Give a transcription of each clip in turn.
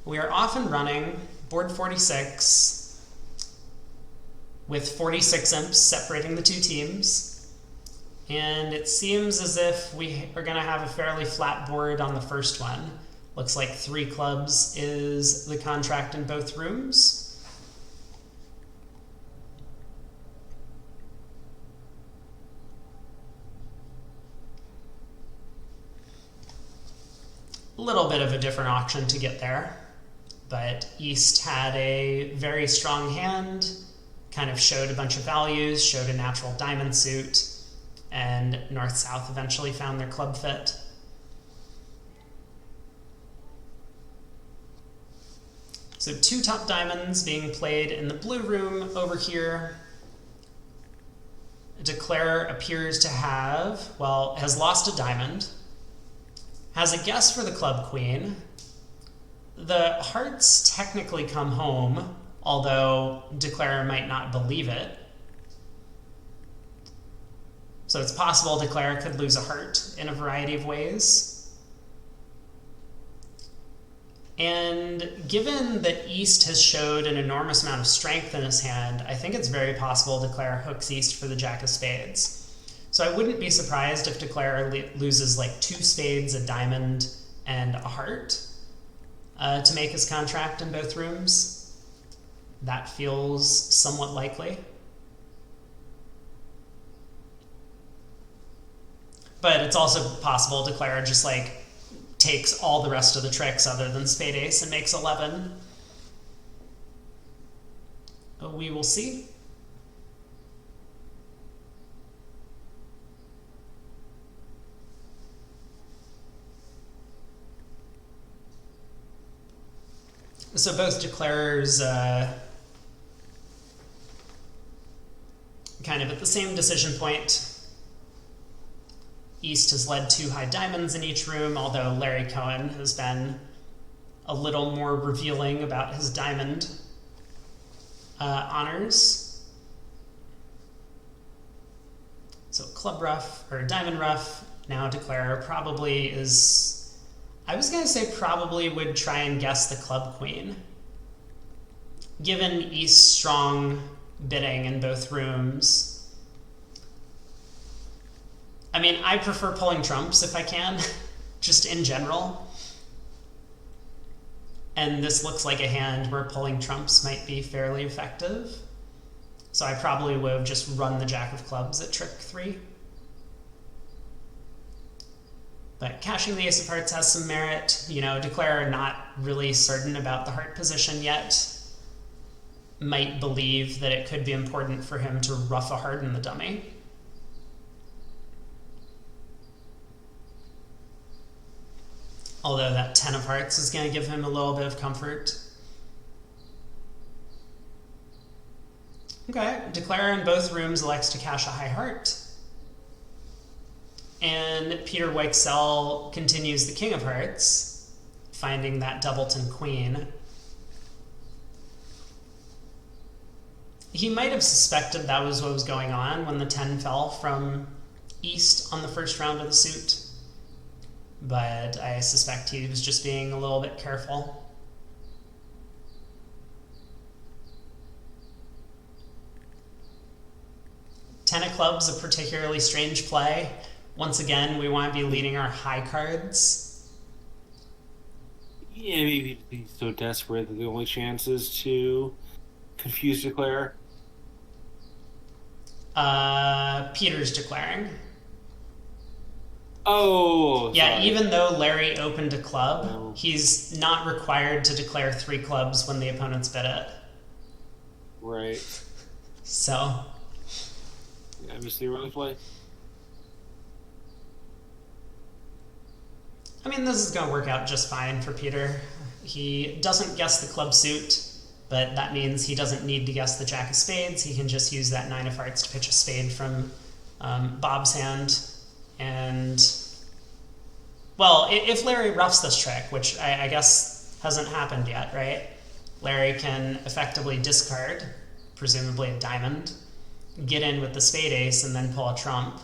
We are often running board 46 with 46 imps separating the two teams. And it seems as if we are going to have a fairly flat board on the first one. Looks like 3 clubs is the contract in both rooms. A little bit of a different auction to get there, but East had a very strong hand, kind of showed a bunch of values, showed a natural diamond suit, and North-South eventually found their club fit. So 2 top diamonds being played in the blue room over here. Declare appears to have, well, has lost a diamond, has a guess for the club queen. The hearts technically come home, although Declare might not believe it. So it's possible Declare could lose a heart in a variety of ways. And given that East has showed an enormous amount of strength in his hand, I think it's very possible Declare hooks East for the Jack of Spades. So I wouldn't be surprised if Declare loses like 2 spades, a diamond, and a heart to make his contract in both rooms. That feels somewhat likely. But it's also possible Declare just like takes all the rest of the tricks other than spade ace and makes 11. We will see. So both declarers kind of at the same decision point. East has led 2 high diamonds in each room, although Larry Cohen has been a little more revealing about his diamond honors. So club ruff, or diamond ruff, now Declare probably is, I was going to say probably would try and guess the club queen. Given East's strong bidding in both rooms, I mean, I prefer pulling trumps if I can, just in general. And this looks like a hand where pulling trumps might be fairly effective. So I probably would have just run the Jack of Clubs at trick 3. But cashing the Ace of Hearts has some merit. You know, Declare not really certain about the heart position yet. Might believe that it could be important for him to ruff a heart in the dummy. Although that 10 of hearts is going to give him a little bit of comfort. Okay, Declare in both rooms elects to cash a high heart. And Peter Weichsel continues the King of Hearts, finding that doubleton queen. He might have suspected that was what was going on when the 10 fell from East on the first round of the suit. But I suspect he was just being a little bit careful. Ten of clubs, a particularly strange play. Once again, we want to be leading our high cards. Yeah, maybe he's so desperate that the only chance is to confuse Declare. Peter's declaring. Oh, yeah, sorry. Even though Larry opened a club, he's not required to declare 3 clubs when the opponent's bid it. Right. So. Yeah, I missed the early play. I mean, this is going to work out just fine for Peter. He doesn't guess the club suit, but that means he doesn't need to guess the Jack of Spades. He can just use that 9 of Hearts to pitch a spade from Bob's hand. And, well, if Larry roughs this trick, which I guess hasn't happened yet, right? Larry can effectively discard, presumably a diamond, get in with the spade ace, and then pull a trump.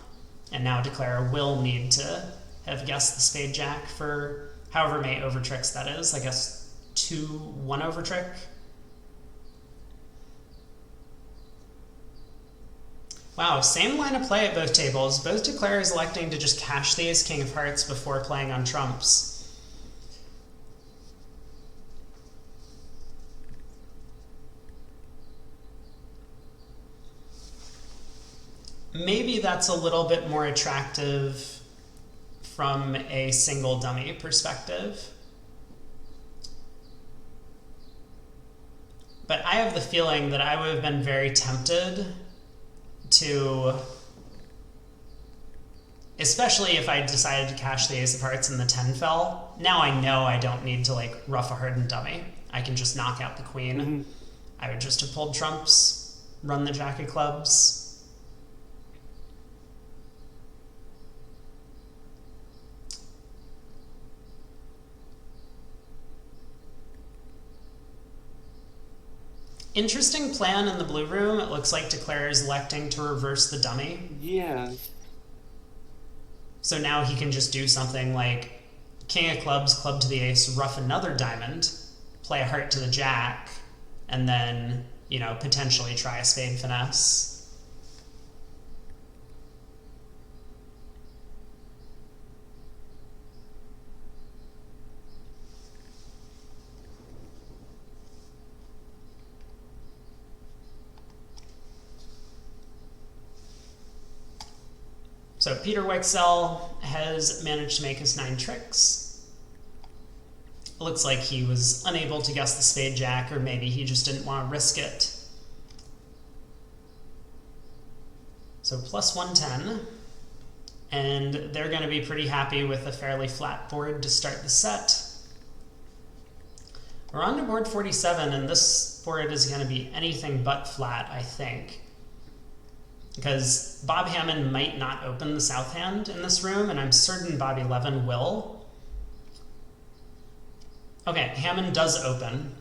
And now Declare will need to have guessed the spade jack for however many over tricks that is. I guess 2-1 over trick. Wow, same line of play at both tables. Both declarers electing to just cash the ace-king of hearts before playing on trumps. Maybe that's a little bit more attractive from a single dummy perspective. But I have the feeling that I would have been very tempted to, especially if I decided to cash the ace of hearts and the 10 fell. Now I know I don't need to like rough a hardened dummy. I can just knock out the queen. Mm-hmm. I would just have pulled trumps, run the jack of clubs. Interesting plan in the blue room. It looks like declarer's electing to reverse the dummy. Yeah. So now he can just do something like king of clubs, club to the ace, ruff another diamond, play a heart to the jack, and then, you know, potentially try a spade finesse. So Peter Weichsel has managed to make his 9 tricks. It looks like he was unable to guess the spade jack, or maybe he just didn't want to risk it. So plus 110. And they're going to be pretty happy with a fairly flat board to start the set. We're on to board 47, and this board is going to be anything but flat, I think. Because Bob Hamman might not open the south hand in this room, and I'm certain Bobby Levin will. Okay, Hamman does open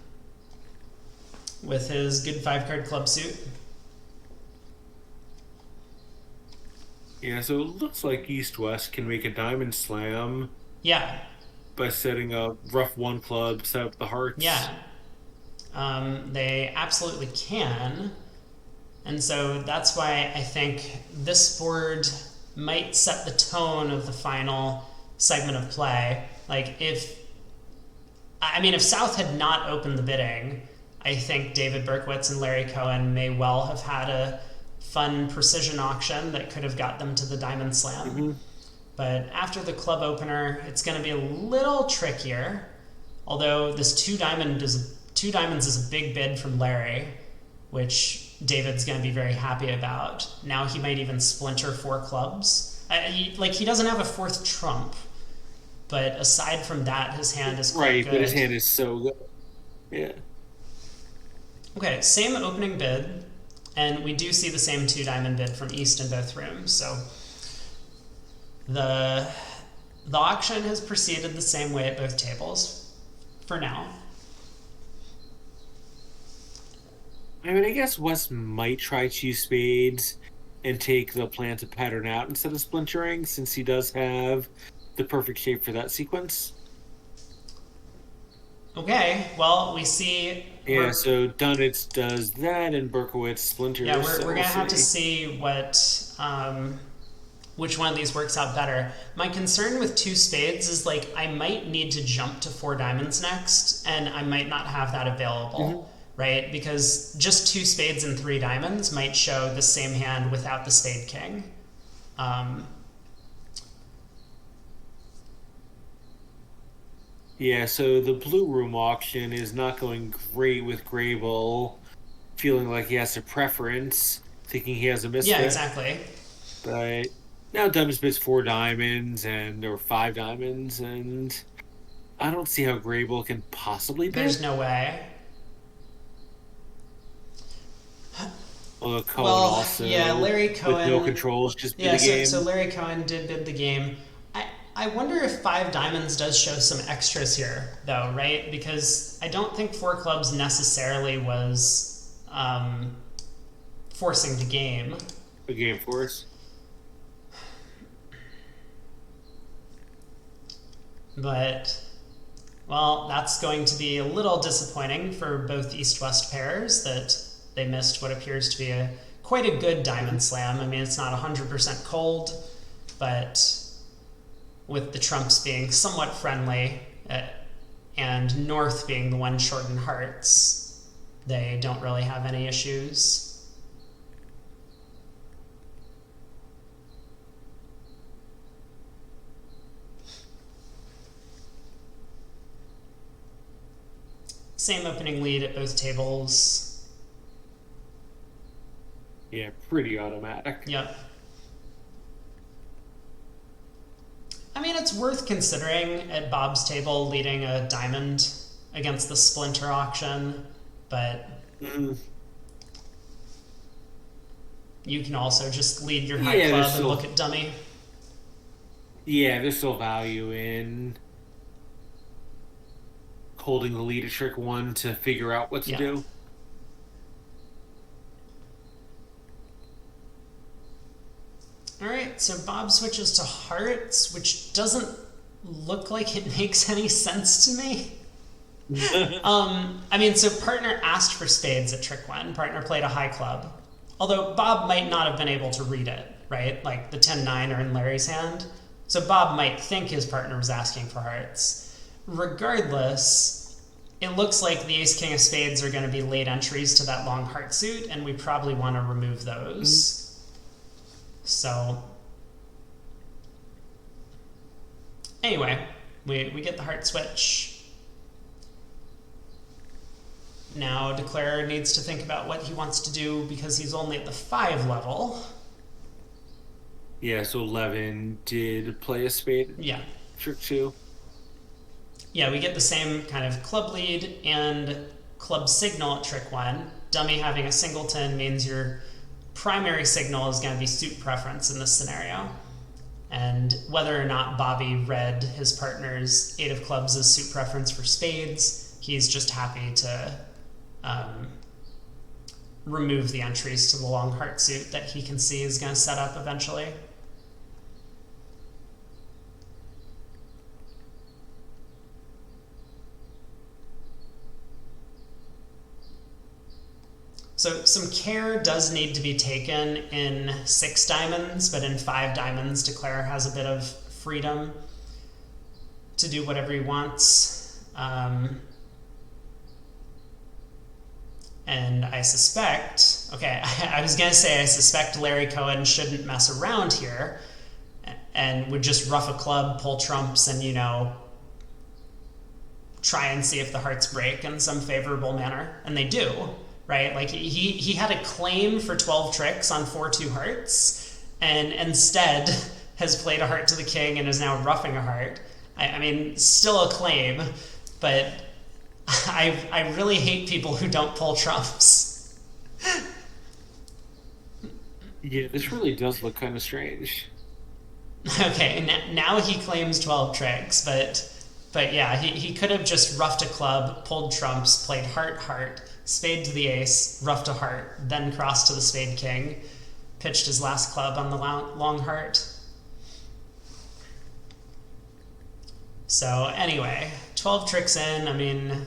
with his good 5-card club suit. Yeah, so it looks like East-West can make a diamond slam. Yeah. By setting up rough 1 club, set up the hearts. Yeah. They absolutely can. And so that's why I think this board might set the tone of the final segment of play. Like if South had not opened the bidding, I think David Berkowitz and Larry Cohen may well have had a fun precision auction that could have got them to the diamond slam. Mm-hmm. But after the club opener, it's going to be a little trickier. Although this 2 diamonds is a big bid from Larry, which David's going to be very happy about. Now he might even splinter 4 clubs. He doesn't have a 4th trump, but aside from that, his hand is quite good. Right, but his hand is so good. Yeah. Okay, same opening bid, and we do see the same 2 diamond bid from East in both rooms. So the auction has proceeded the same way at both tables for now. I mean, I guess West might try 2 spades and take the planted pattern out instead of splintering, since he does have the perfect shape for that sequence. Okay, well, we see... Yeah, so Dunitz does that, and Berkowitz splinters. Yeah, we're going to have to see what... which one of these works out better. My concern with 2 spades is, like, I might need to jump to 4 diamonds next, and I might not have that available. Mm-hmm. Right? Because just 2 spades and 3 diamonds might show the same hand without the spade king. Yeah, so the blue room auction is not going great with Grabel, feeling like he has a preference, thinking he has a misfit. Yeah, exactly. But now Dunitz bids 4 diamonds or 5 diamonds, and I don't see how Grabel can possibly bid. There's no way. Although Cohen also, yeah, Larry Cohen with no controls, just bid the game. So Larry Cohen did bid the game. I wonder if 5 diamonds does show some extras here, though, right? Because I don't think 4 clubs necessarily was forcing the game. The game force. But Well, that's going to be a little disappointing for both East-West pairs that they missed what appears to be quite a good diamond slam. I mean, it's not 100% cold, but with the trumps being somewhat friendly and North being the one short in hearts, they don't really have any issues. Same opening lead at both tables. Yeah, pretty automatic. Yep. I mean, it's worth considering at Bob's table leading a diamond against the splinter auction, but you can also just lead your high club and look at dummy. Yeah, there's still value in holding the lead at trick one to figure out what to do. All right, so Bob switches to hearts, which doesn't look like it makes any sense to me. I mean, so partner asked for spades at trick one. Partner played a high club. Although Bob might not have been able to read it, right? Like the 10-9 are in Larry's hand. So Bob might think his partner was asking for hearts. Regardless, it looks like the ace-king of spades are going to be late entries to that long heart suit, and we probably want to remove those. So anyway, we get the heart switch. Now Declarer needs to think about what he wants to do because he's only at the 5 level. Yeah, so Levin did play a spade. Yeah. Trick 2. Yeah, we get the same kind of club lead and club signal at trick 1. Dummy having a singleton means your primary signal is going to be suit preference in this scenario. And whether or not Bobby read his partner's 8 of clubs as suit preference for spades, he's just happy to remove the entries to the long heart suit that he can see is going to set up eventually. So some care does need to be taken in 6 diamonds, but in 5 diamonds, Declarer has a bit of freedom to do whatever he wants. And I suspect, okay, I was going to say I suspect Larry Cohen shouldn't mess around here and would just rough a club, pull trumps, and, you know, try and see if the hearts break in some favorable manner. And they do. Right, like he had a claim for 12 tricks on 4-2 hearts, and instead has played a heart to the king and is now roughing a heart. I mean, still a claim, but I really hate people who don't pull trumps. Yeah, this really does look kind of strange. Okay, now he claims 12 tricks, but yeah, he could have just roughed a club, pulled trumps, played heart, heart, spade to the ace, roughed a heart, then crossed to the spade king, pitched his last club on the long heart. So anyway, 12 tricks in, I mean,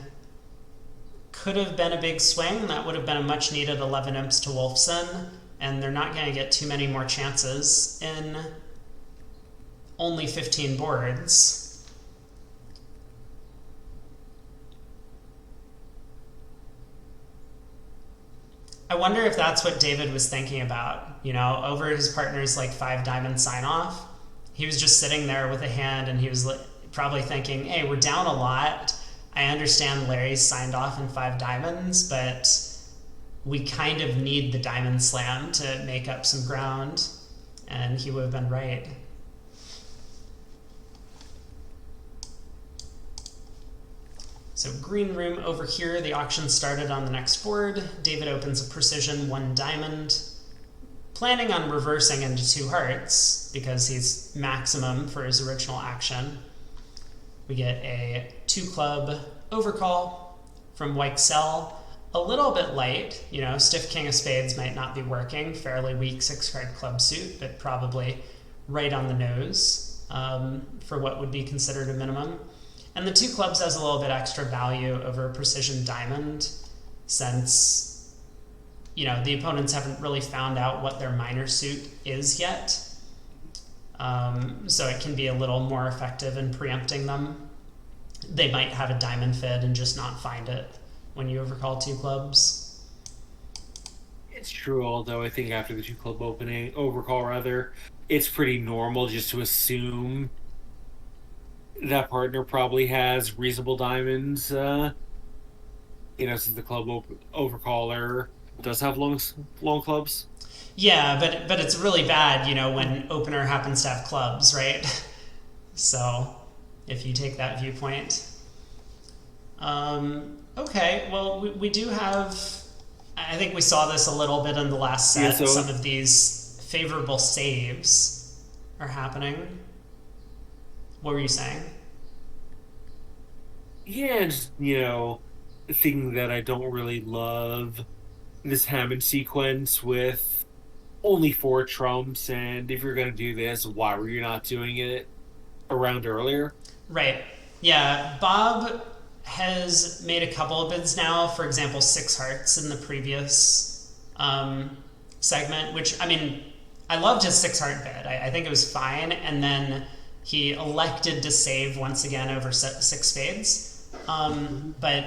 could have been a big swing. That would have been a much needed 11 imps to Wolfson, and they're not going to get too many more chances in only 15 boards. I wonder if that's what David was thinking about, you know, over his partner's like 5 diamond sign off. He was just sitting there with a hand and he was probably thinking, hey, we're down a lot. I understand Larry's signed off in 5 diamonds, but we kind of need the diamond slam to make up some ground. And he would have been right. So green room over here, the auction started on the next board. David opens a precision 1 diamond, planning on reversing into 2 hearts because he's maximum for his original action. We get a 2 club overcall from Weichsel, a little bit light, you know, stiff king of spades might not be working, fairly weak 6 card club suit, but probably right on the nose for what would be considered a minimum. And the two clubs has a little bit extra value over precision diamond since, the opponents haven't really found out what their minor suit is yet. So it can be a little more effective in preempting them. They might have a diamond fid and just not find it when you overcall two clubs. It's true, although I think after the two club overcall rather, it's pretty normal just to assume that partner probably has reasonable diamonds, since the club overcaller does have long clubs. Yeah, but it's really bad, when opener happens to have clubs, right? So, if you take that viewpoint. Okay, well, we do have... I think we saw this a little bit in the last set. Yeah, so some of these favorable saves are happening. What were you saying? Yeah, just, the thing that I don't really love this Hamman sequence with only 4 trumps, and if you're going to do this, why were you not doing it a round earlier? Right. Yeah, Bob has made a couple of bids now. For example, 6 hearts in the previous segment, which, I loved his 6 heart bid. I think it was fine, and then he elected to save once again over 6 spades. But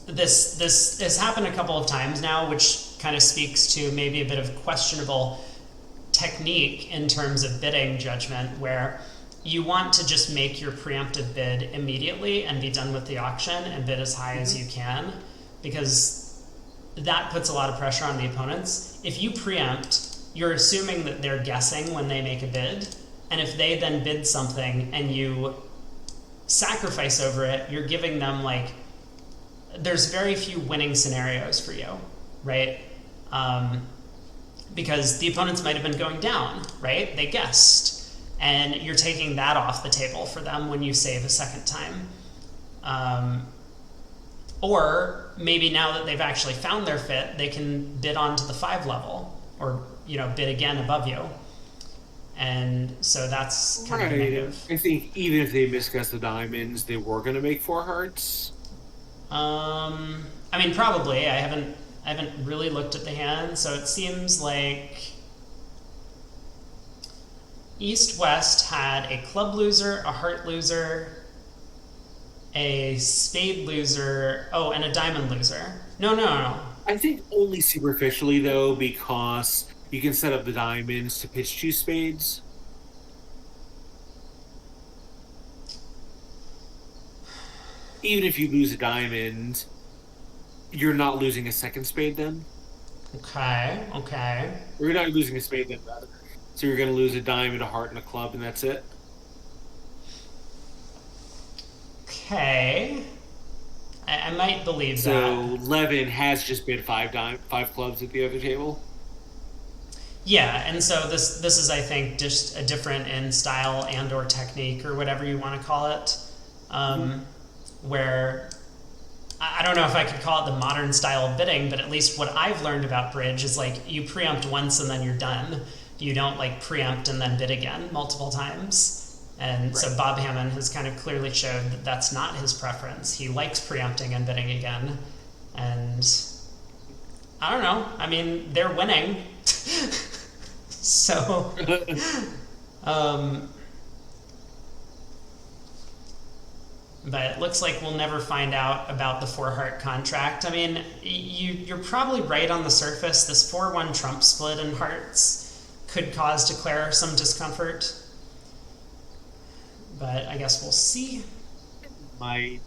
this has happened a couple of times now, which kind of speaks to maybe a bit of questionable technique in terms of bidding judgment, where you want to just make your preemptive bid immediately and be done with the auction and bid as high as you can, because that puts a lot of pressure on the opponents. If you preempt, you're assuming that they're guessing when they make a bid, and if they then bid something and you sacrifice over it, you're giving them there's very few winning scenarios for you, right? Because the opponents might have been going down, right? They guessed. And you're taking that off the table for them when you save a second time. Or maybe now that they've actually found their fit, they can bid on to the 5 level or, bid again above you. And so that's kind of negative. I think even if they misguessed the diamonds, they were going to make 4 hearts. Probably. I haven't really looked at the hand, so it seems like East-West had a club loser, a heart loser, a spade loser, and a diamond loser. No. I think only superficially, though, because you can set up the diamonds to pitch 2 spades. Even if you lose a diamond, you're not losing a second spade then. Okay. Or you're not losing a spade then, rather. So you're going to lose a diamond, a heart, and a club, and that's it. Okay. I might believe that. So Levin has just bid 5 clubs at the other table. Yeah, and so this is, I think, just a different in style and or technique or whatever you want to call it, where I don't know if I could call it the modern style of bidding, but at least what I've learned about bridge is you preempt once and then you're done. You don't preempt and then bid again multiple times. And so Bob Hamman has kind of clearly showed that that's not his preference. He likes preempting and bidding again. And I don't know. They're winning. So, but it looks like we'll never find out about the 4-heart contract. You're probably right on the surface. This 4-1 trump split in hearts could cause declare some discomfort, but I guess we'll see. I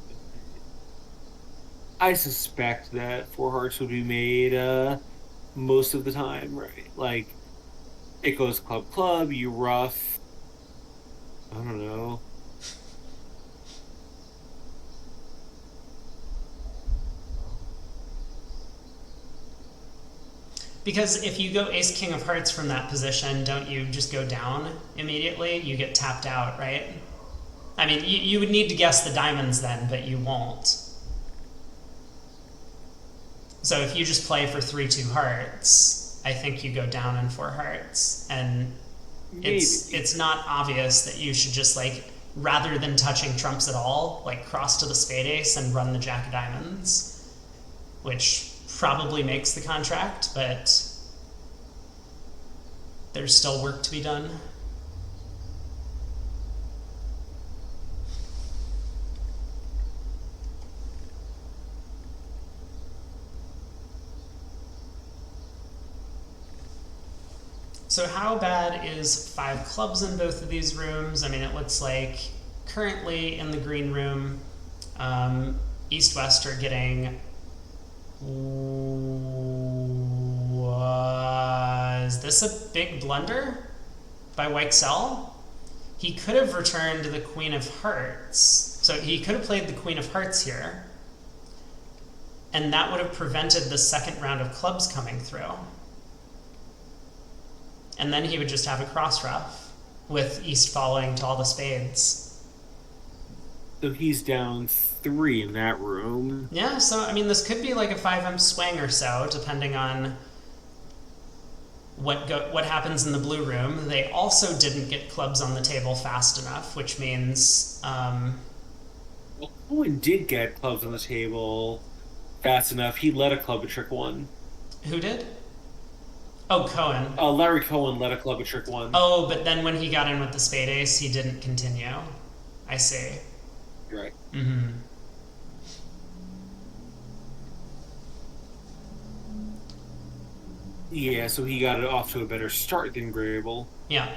suspect that 4 hearts would be made most of the time, right? It goes club, you rough. I don't know. Because if you go ace king of hearts from that position, don't you just go down immediately? You get tapped out, right? You would need to guess the diamonds then, but you won't. So if you just play for 3-2 hearts, I think you go down in 4 hearts. And it's not obvious that you should just rather than touching trumps at all, like cross to the spade ace and run the jack of diamonds, which probably makes the contract, but there's still work to be done. So how bad is 5 clubs in both of these rooms? I mean, it looks like currently in the green room, East-West are getting... Was this a big blunder by Weichsel? He could have returned the Queen of Hearts. So he could have played the Queen of Hearts here. And that would have prevented the second round of clubs coming through. And then he would just have a cross ruff with East following to all the spades. So he's down 3 in that room. Yeah, so I mean, this could be like a 5-imp swing or so, depending on what happens in the blue room. They also didn't get clubs on the table fast enough, which means... Well, Cohen did get clubs on the table fast enough. He led a club at trick 1. Who did? Oh, Cohen. Larry Cohen led a club at trick 1. Oh, but then when he got in with the spade ace, he didn't continue. I see. Right. Mm-hmm. Yeah, so he got it off to a better start than Grabel. Yeah.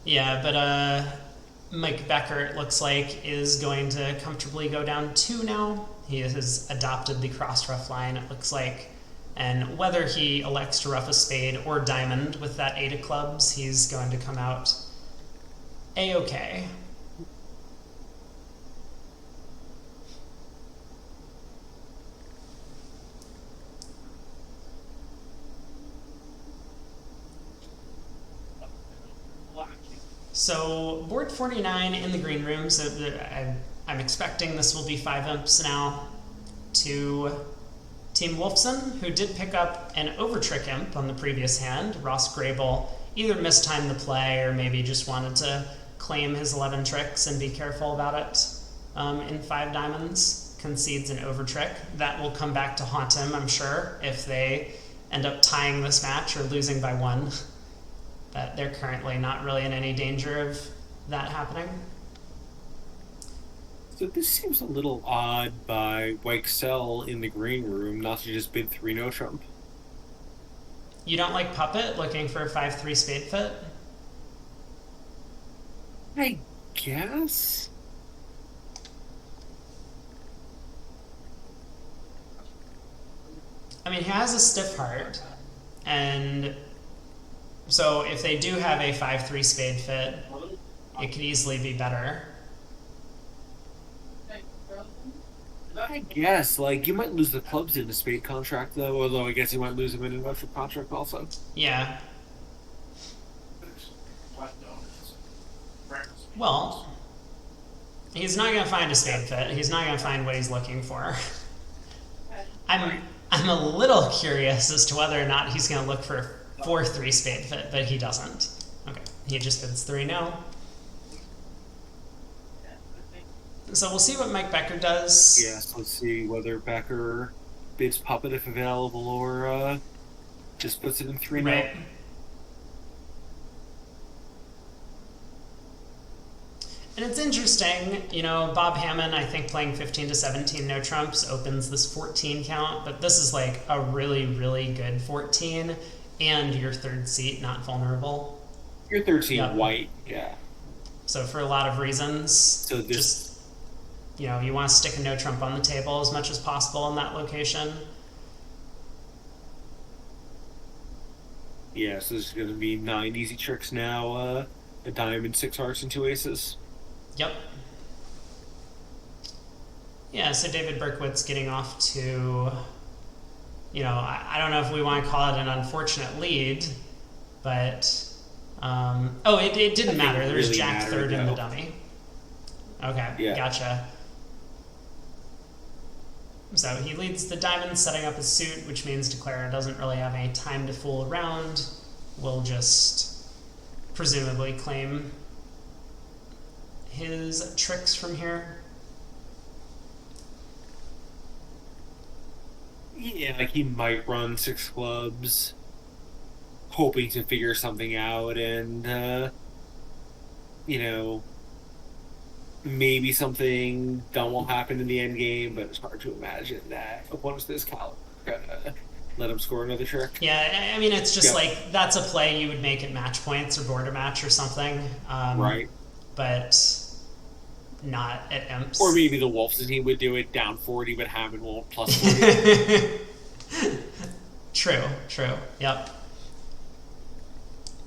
Yeah, but Mike Becker, it looks like, is going to comfortably go down 2 now. He has adopted the cross ruff line, it looks like. And whether he elects to ruff a spade or diamond with that 8 of clubs, he's going to come out A-okay. So board 49 in the green room, so I'm expecting this will be 5 imps now to Team Wolfson, who did pick up an overtrick imp on the previous hand. Ross Grabel either mistimed the play or maybe just wanted to claim his 11 tricks and be careful about it. In 5 diamonds, concedes an overtrick. That will come back to haunt him, I'm sure, if they end up tying this match or losing by 1. But they're currently not really in any danger of that happening. So this seems a little odd by Weichsel in the green room not to just bid 3 no trump. You don't like Puppet looking for a 5-3 spade fit? I guess? I mean, he has a stiff heart, and so if they do have a 5-3 spade fit, it could easily be better. I guess, like, you might lose the clubs in the spade contract, though, although I guess you might lose them in an industrial contract also. Yeah. Well, he's not going to find a spade fit. He's not going to find what he's looking for. I'm a little curious as to whether or not he's going to look for a 4-3 spade fit, but he doesn't. Okay, he just bids 3 no. So we'll see what Mike Becker does. Yes, let's see whether Becker bids Puppet if available or just puts it in 3 no. Right. And it's interesting, you know, Bob Hamman, I think playing 15 to 17 no trumps opens this 14 count, but this is like a really, really good 14 and your 3rd seat not vulnerable. Your 3rd seat white, yeah. So for a lot of reasons, so this, just, you know, you want to stick a no trump on the table as much as possible in that location. Yeah, so there's going to be 9 easy tricks now, a diamond, 6 hearts, and 2 aces. Yep. Yeah, so David Berkowitz getting off to, you know, I don't know if we want to call it an unfortunate lead, but, it didn't matter. There was Jack 3rd in the dummy. Okay, yeah. Gotcha. So he leads the diamond, setting up his suit, which means Declara doesn't really have any time to fool around. We'll just presumably claim his tricks from here. Yeah, like he might run 6 clubs, hoping to figure something out, and you know, maybe something dumb will happen in the end game, but it's hard to imagine that opponents this caliber let him score another trick. Yeah, I mean, it's just Yep. like that's a play you would make at match points or border match or something. Right. But not at imps. Or maybe the Wolfson team would do it down 40, but Hamman won't plus 40. True. Yep.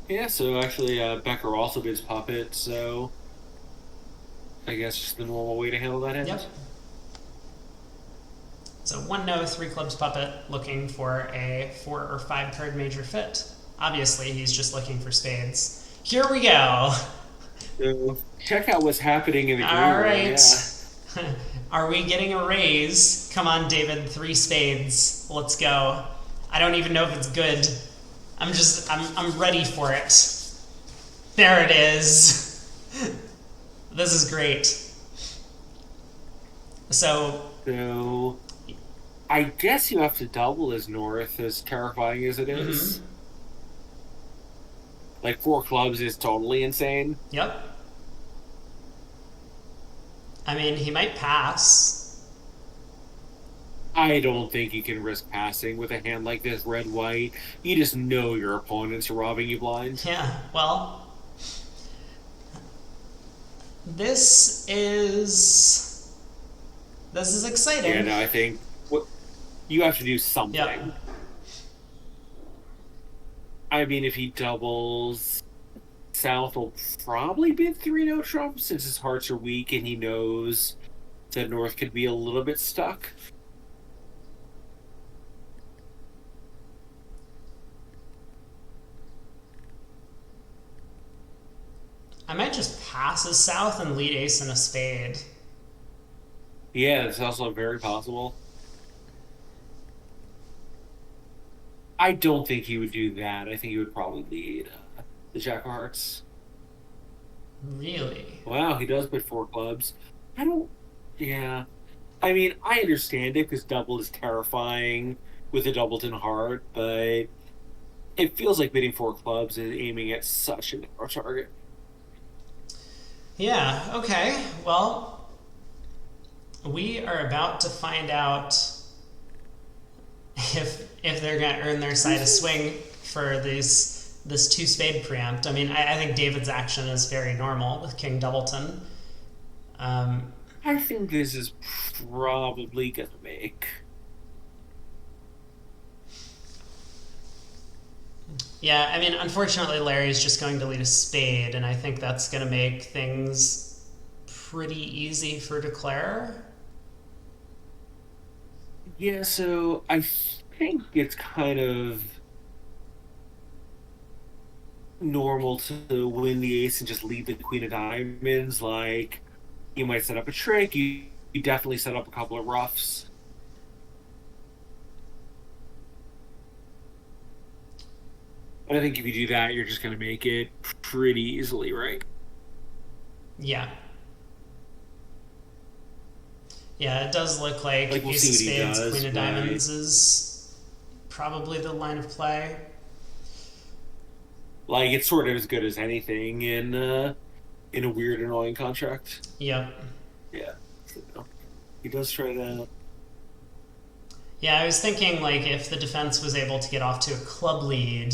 Yeah, so actually, Becker also bids puppet, so I guess just the normal way to handle that hand. Yep. So 1-no, 3 clubs puppet looking for a 4 or 5 card major fit. Obviously, he's just looking for spades. Here we go. So check out what's happening in the All Grabel, right. yeah. Are we getting a raise? Come on, David. 3 spades. Let's go. I don't even know if it's good. I'm ready for it. There it is. This is great. So I guess you have to double as north, as terrifying as it is. Mm-hmm. Like 4 clubs is totally insane. Yep. I mean, he might pass. I don't think you can risk passing with a hand like this, red-white. You just know your opponents are robbing you blind. Yeah, well, this is exciting. Yeah, no, I think you have to do something. Yep. I mean, if he doubles, South will probably bid 3-no trump since his hearts are weak and he knows that North could be a little bit stuck. I might just pass as South and lead ace and a spade. Yeah, it's also very possible. I don't think he would do that. I think he would probably lead the Jack of Hearts. Really? Wow, he does put 4 clubs. Yeah. I mean, I understand it because double is terrifying with a doubleton heart, but it feels like bidding 4 clubs and aiming at such a narrow target. Yeah, okay. Well, we are about to find out if they're going to earn their side of swing for this 2 spade preempt. I mean, I think David's action is very normal with King Doubleton. I think this is probably going to make. Yeah, I mean, unfortunately, Larry's just going to lead a spade, and I think that's going to make things pretty easy for Declare. Yeah, so I think it's kind of normal to win the ace and just lead the queen of diamonds. Like, you might set up a trick, you definitely set up a couple of roughs. But I think if you do that, you're just going to make it pretty easily, right? Yeah. Yeah, it does look like we'll ace of see what he spades, does, queen of but diamonds is probably the line of play. like, it's sort of as good as anything in a weird, annoying contract. Yep. Yeah. So, he does try that. Yeah, I was thinking, like, if the defense was able to get off to a club lead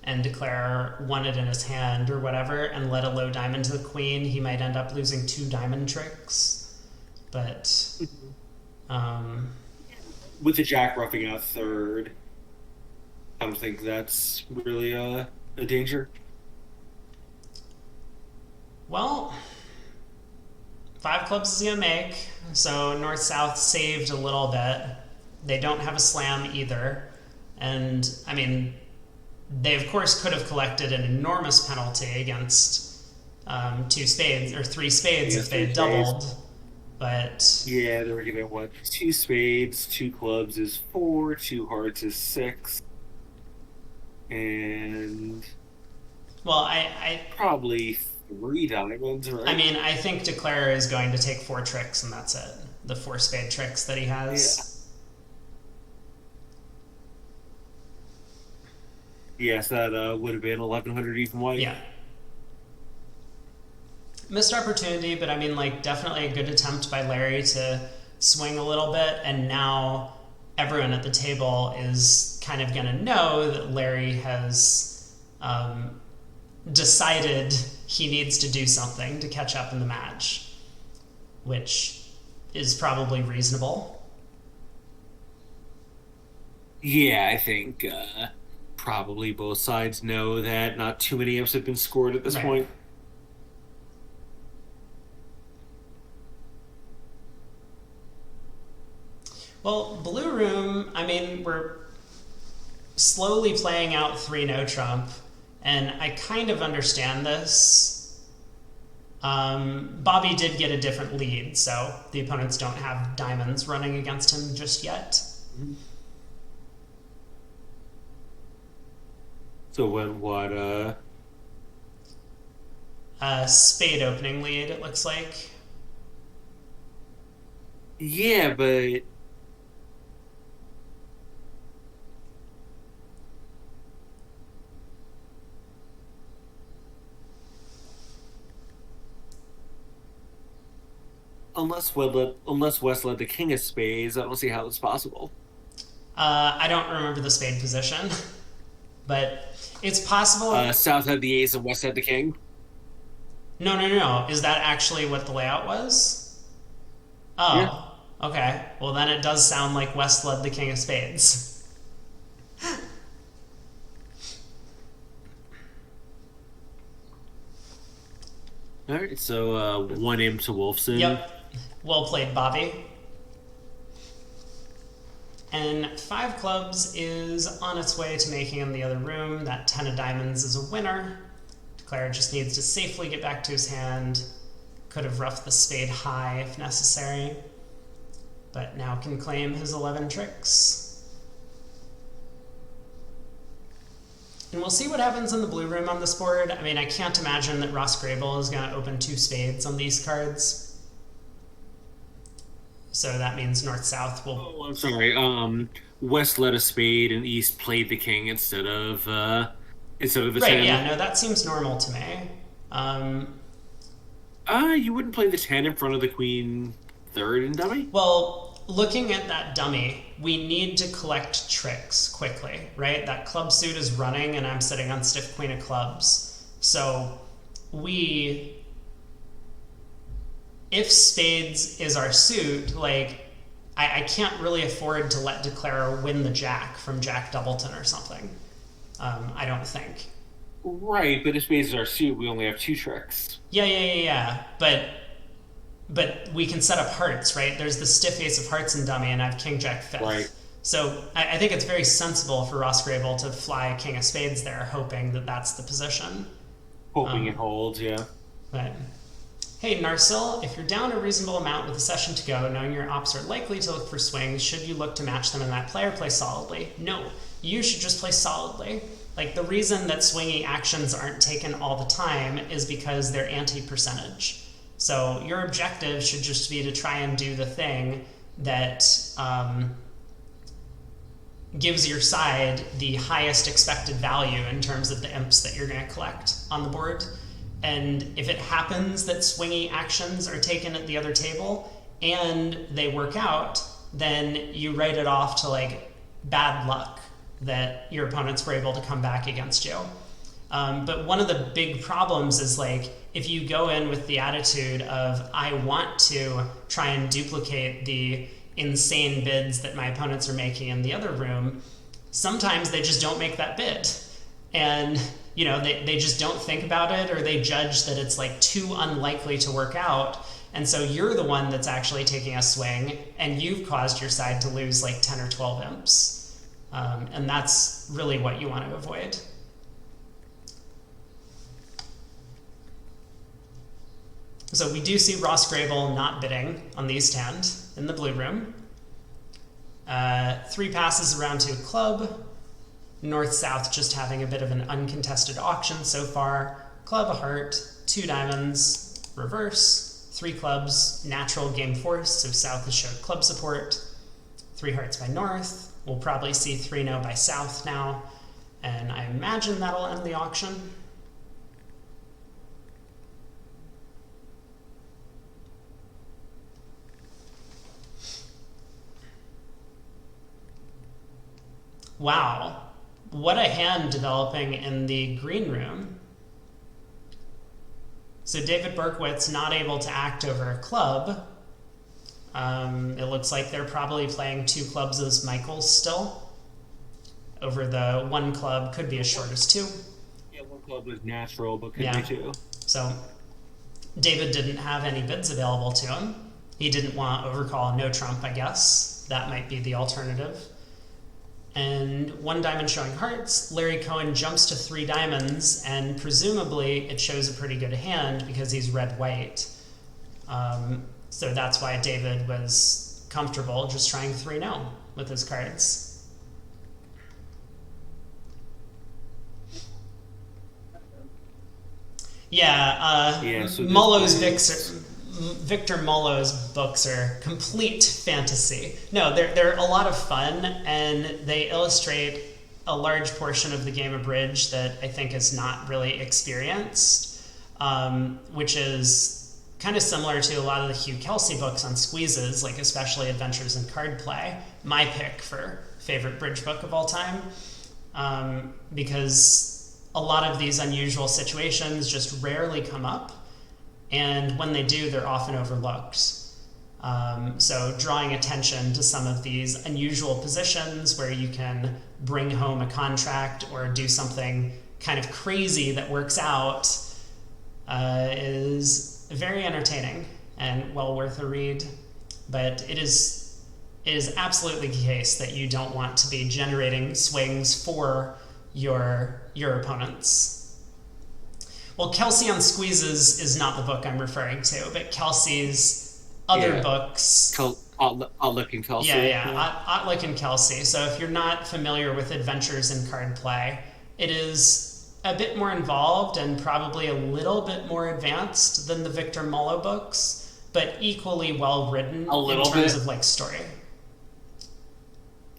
and Declare won it in his hand or whatever and let a low diamond to the queen, he might end up losing 2 diamond tricks. But with the jack roughing out third, I don't think that's really a danger. Well, 5 clubs is going to make, so north-south saved a little bit. They don't have a slam either. And, I mean, they, of course, could have collected an enormous penalty against 2 spades, or 3 spades if they had doubled. But... yeah, they were going to, what, 2 spades, 2 clubs is 4, 2 hearts is 6. And... Well, Probably three diamonds, I right? mean, I think Declare is going to take four tricks and that's it. The four spade tricks that he Yeah. has. Yes, that would have been 1100 even white. Yeah. Missed opportunity, but I mean, like, definitely a good attempt by Larry to swing a little bit, and now everyone at the table is kind of going to know that Larry has decided he needs to do something to catch up in the match, which is probably reasonable. Yeah, I think probably both sides know that not too many imps have been scored at this Right. point. Well, Blue Room, I mean, we're slowly playing out 3 no trump, and I kind of understand this. Bobby did get a different lead, so the opponents don't have diamonds running against him just yet. So what Spade opening lead, it looks like. yeah, but unless West led the king of spades, I don't see how that's possible. I don't remember the spade position, but it's possible. South had the ace and West had the king. No, no, no, no. Is that actually what the layout was? Yeah. Oh, okay. Well, then it does sound like West led the king of spades. All right, so one imp to Wolfson. Yep. Well played, Bobby. And 5 clubs is on its way to making in the other room. That 10 of diamonds is a winner. Declare just needs to safely get back to his hand. Could have roughed the spade high if necessary, but now can claim his 11 tricks. And we'll see what happens in the blue room on this board. I mean, I can't imagine that Ross Grabel is going to open 2 spades on these cards. So that means north-south will... Oh, I'm sorry. West led a spade and East played the king instead of the Right, 10. yeah, no, that seems normal to me. You wouldn't play the 10 in front of the queen third in dummy? Well, looking at that dummy, we need to collect tricks quickly, right? That club suit is running and I'm sitting on stiff queen of clubs. So if spades is our suit, like, I can't really afford to let Declare win the jack from Jack Doubleton or something. I don't think. Right, but if spades is our suit, we only have 2 tricks. Yeah. But we can set up hearts, right? There's the stiff ace of hearts in dummy, and I have king jack fifth. Right. So I think it's very sensible for Ross Grabel to fly king of spades there, hoping that that's the position. Hoping it holds, yeah. But hey, Narsil, if you're down a reasonable amount with a session to go, knowing your ops are likely to look for swings, should you look to match them in that play or play solidly? No, you should just play solidly. Like, the reason that swinging actions aren't taken all the time is because they're anti-percentage. So your objective should just be to try and do the thing that gives your side the highest expected value in terms of the imps that you're going to collect on the board. And if it happens that swingy actions are taken at the other table and they work out, then you write it off to, like, bad luck that your opponents were able to come back against you. But one of the big problems is, like, if you go in with the attitude of, I want to try and duplicate the insane bids that my opponents are making in the other room, sometimes they just don't make that bid. And, you know, they just don't think about it, or they judge that it's, like, too unlikely to work out. And so you're the one that's actually taking a swing, and you've caused your side to lose, like, 10 or 12 imps. And that's really what you want to avoid. So we do see Ross Grabel not bidding on the East Hand in the blue room. 3 passes around to a club. North-south just having a bit of an uncontested auction so far. Club, a heart, 2 diamonds, reverse, 3 clubs, natural game force, so south has showed club support, 3 hearts by north. We'll probably see 3-no by south now, and I imagine that'll end the auction. Wow, what a hand developing in the green room. So David Berkowitz not able to act over a club. It looks like they're probably playing 2 clubs as Michaels still. Over the 1 club, could be as short as 2. Yeah, 1 club was natural, but could be 2. So David didn't have any bids available to him. He didn't want to overcall no trump, I guess. That might be the alternative. And 1 diamond showing hearts. Larry Cohen jumps to 3 diamonds, and presumably it shows a pretty good hand because he's red-white. So that's why David was comfortable just trying 3-no with his cards. So Victor Mullo's books are complete fantasy. No, they're a lot of fun, and they illustrate a large portion of the game of bridge that I think is not really experienced, which is kind of similar to a lot of the Hugh Kelsey books on squeezes, like especially Adventures in Card Play, my pick for favorite bridge book of all time, because a lot of these unusual situations just rarely come up. And when they do, they're often overlooked. So drawing attention to some of these unusual positions where you can bring home a contract or do something kind of crazy that works out is very entertaining and well worth a read. But it is absolutely the case that you don't want to be generating swings for your opponents. Well, Kelsey on Squeezes is not the book I'm referring to, but Kelsey's other books. Ottlick and Kelsey. Ottlick and Kelsey. So if you're not familiar with Adventures in Card Play, it is a bit more involved and probably a little bit more advanced than the Victor Mullo books, but equally well written in terms of like story.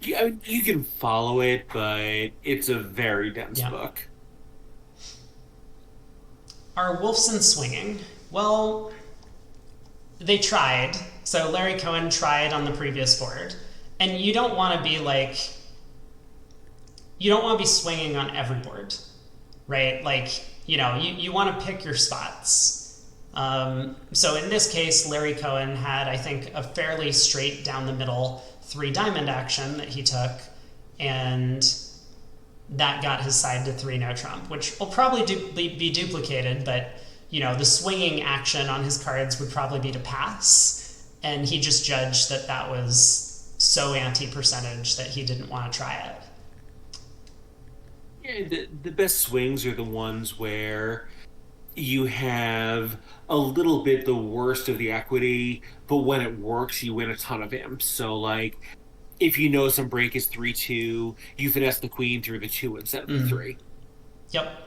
Yeah, you can follow it, but it's a very dense book. Are Wolfson swinging? Well, they tried. So Larry Cohen tried on the previous board. And you don't want to be swinging on every board, right? Like, you want to pick your spots. So in this case, Larry Cohen had, I think, a fairly straight down the middle 3 diamond action that he took, and that got his side to 3-no trump, which will probably be duplicated, but the swinging action on his cards would probably be to pass, and he just judged that was so anti-percentage that he didn't want to try it. Yeah, the best swings are the ones where you have a little bit the worst of the equity, but when it works, you win a ton of imps. So, like, if you know some break is 3-2, you finesse the queen through the 2 instead of the 3. Yep.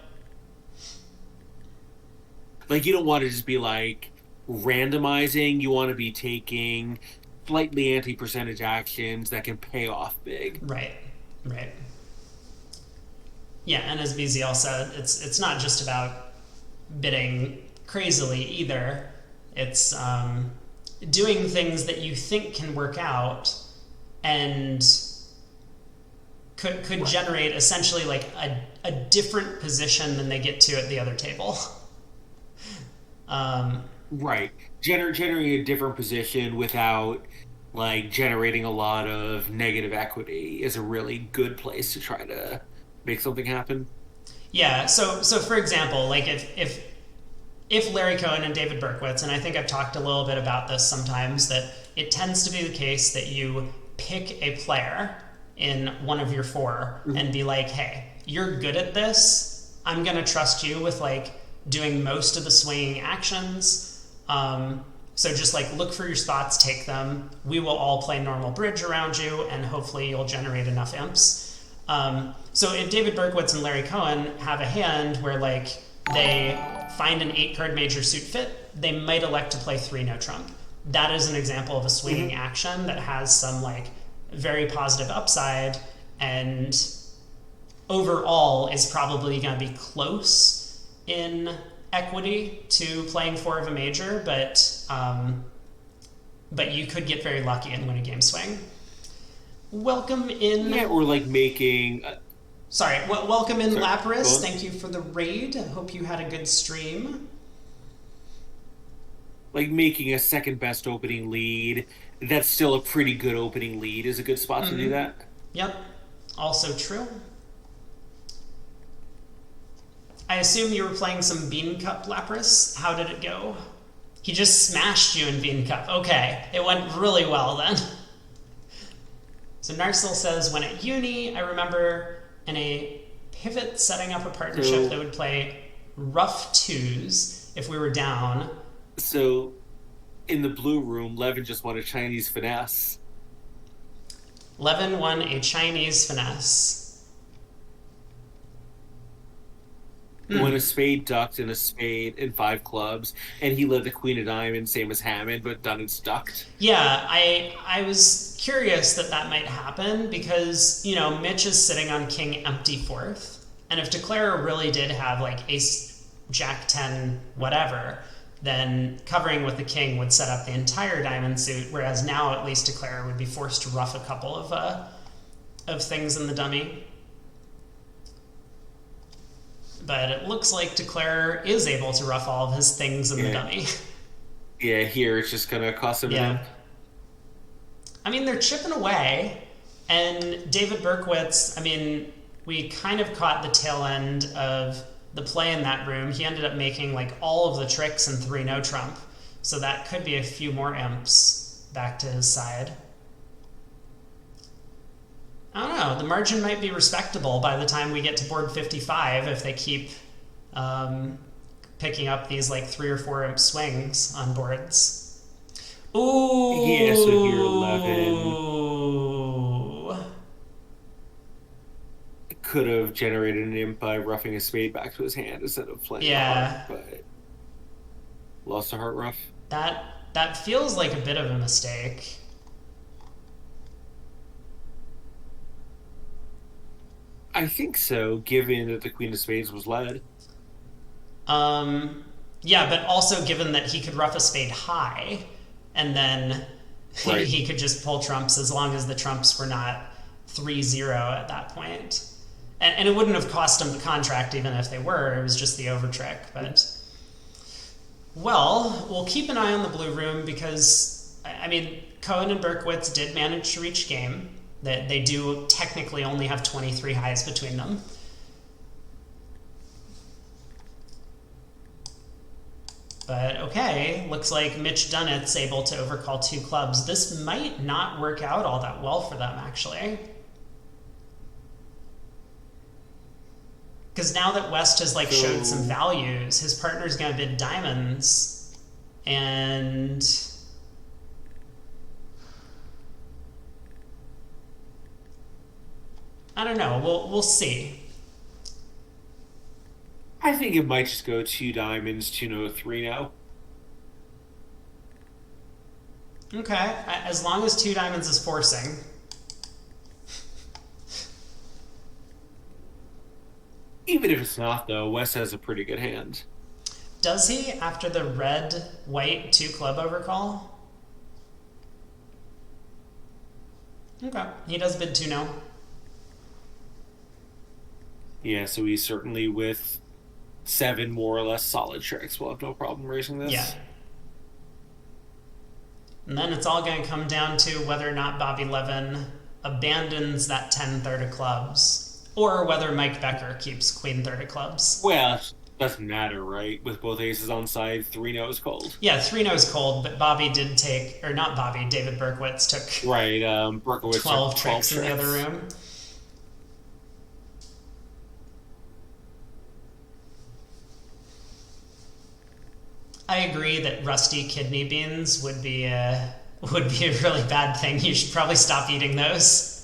Like, you don't want to just be, like, randomizing. You want to be taking slightly anti-percentage actions that can pay off big. Right. Yeah, and as BZL said, it's not just about bidding crazily either. It's doing things that you think can work out and could generate essentially like a different position than they get to at the other table. Right. Generating a different position without like generating a lot of negative equity is a really good place to try to make something happen. Yeah. So for example, like if Larry Cohen and David Berkowitz, and I think I've talked a little bit about this sometimes, that it tends to be the case that you pick a player in one of your 4 and be like, hey, you're good at this. I'm going to trust you with like doing most of the swinging actions. So just like look for your spots, take them. We will all play normal bridge around you, and hopefully you'll generate enough imps. So if David Berkowitz and Larry Cohen have a hand where like they find an 8-card major suit fit, they might elect to play 3 no trump. That is an example of a swinging action that has some like very positive upside, and overall is probably going to be close in equity to playing 4 of a major, but you could get very lucky and win a game swing. Welcome in. Yeah, or like making. Welcome in, Lapras. Thank you for the raid. I hope you had a good stream. Like making a second best opening lead, that's still a pretty good opening lead, is a good spot to do that. Yep, also true. I assume you were playing some Bean Cup, Lapras. How did it go? He just smashed you in Bean Cup. Okay, it went really well then. So Narsil says, when at uni, I remember in a pivot setting up a partnership that would play rough 2s if we were down. So, in the blue room, Levin just won a Chinese finesse. Levin won a Chinese finesse. When a spade ducked and a spade in 5 clubs, and he led the Queen of Diamonds, same as Hamman, but Dunitz ducked. Yeah, I was curious that might happen because, you know, Mitch is sitting on King empty 4th, and if Declarer really did have like Ace, Jack 10, whatever, then covering with the King would set up the entire diamond suit, whereas now at least Declarer would be forced to rough a couple of things in the dummy. But it looks like Declarer is able to rough all of his things in the dummy. Yeah, here it's just going to cost him an imp. I mean, they're chipping away, and David Berkowitz, I mean, we kind of caught the tail end of the play in that room. He ended up making like all of the tricks in 3 no trump, so that could be a few more imps back to his side. I don't know, the margin might be respectable by the time we get to board 55 if they keep picking up these like 3 or 4 imp swings on boards. Ooh! Yeah, so here Levin could have generated an imp by roughing a spade back to his hand instead of playing a heart, but lost a heart rough. That feels like a bit of a mistake. I think so, given that the Queen of Spades was led. Yeah, but also given that he could rough a spade high, and then he could just pull trumps as long as the trumps were not 3-0 at that point. And it wouldn't have cost him the contract even if they were. It was just the overtrick. But, well, we'll keep an eye on the blue room because, I mean, Cohen and Berkowitz did manage to reach game. That they do technically only have 23 highs between them. But okay, looks like Mitch Dunitz able to overcall 2 clubs. This might not work out all that well for them, actually. Because now that West has like showed some values, his partner's gonna bid diamonds, and I don't know. We'll see. I think it might just go 2 diamonds, 2 no, 3 no. Okay, as long as 2 diamonds is forcing. Even if it's not, though, West has a pretty good hand. Does he after the red-white 2 club overcall? Okay, he does bid 2 no. Yeah, so he's certainly with 7 more or less solid tricks. We'll have no problem raising this. Yeah. And then it's all going to come down to whether or not Bobby Levin abandons that 10-third of clubs, or whether Mike Becker keeps queen-third of clubs. Well, it doesn't matter, right? With both aces on side, 3 no is cold. Yeah, 3 no is cold, but Bobby did take, or not Bobby, David Berkowitz took Berkowitz 12 tricks in the other room. I agree that rusty kidney beans would be a really bad thing. You should probably stop eating those.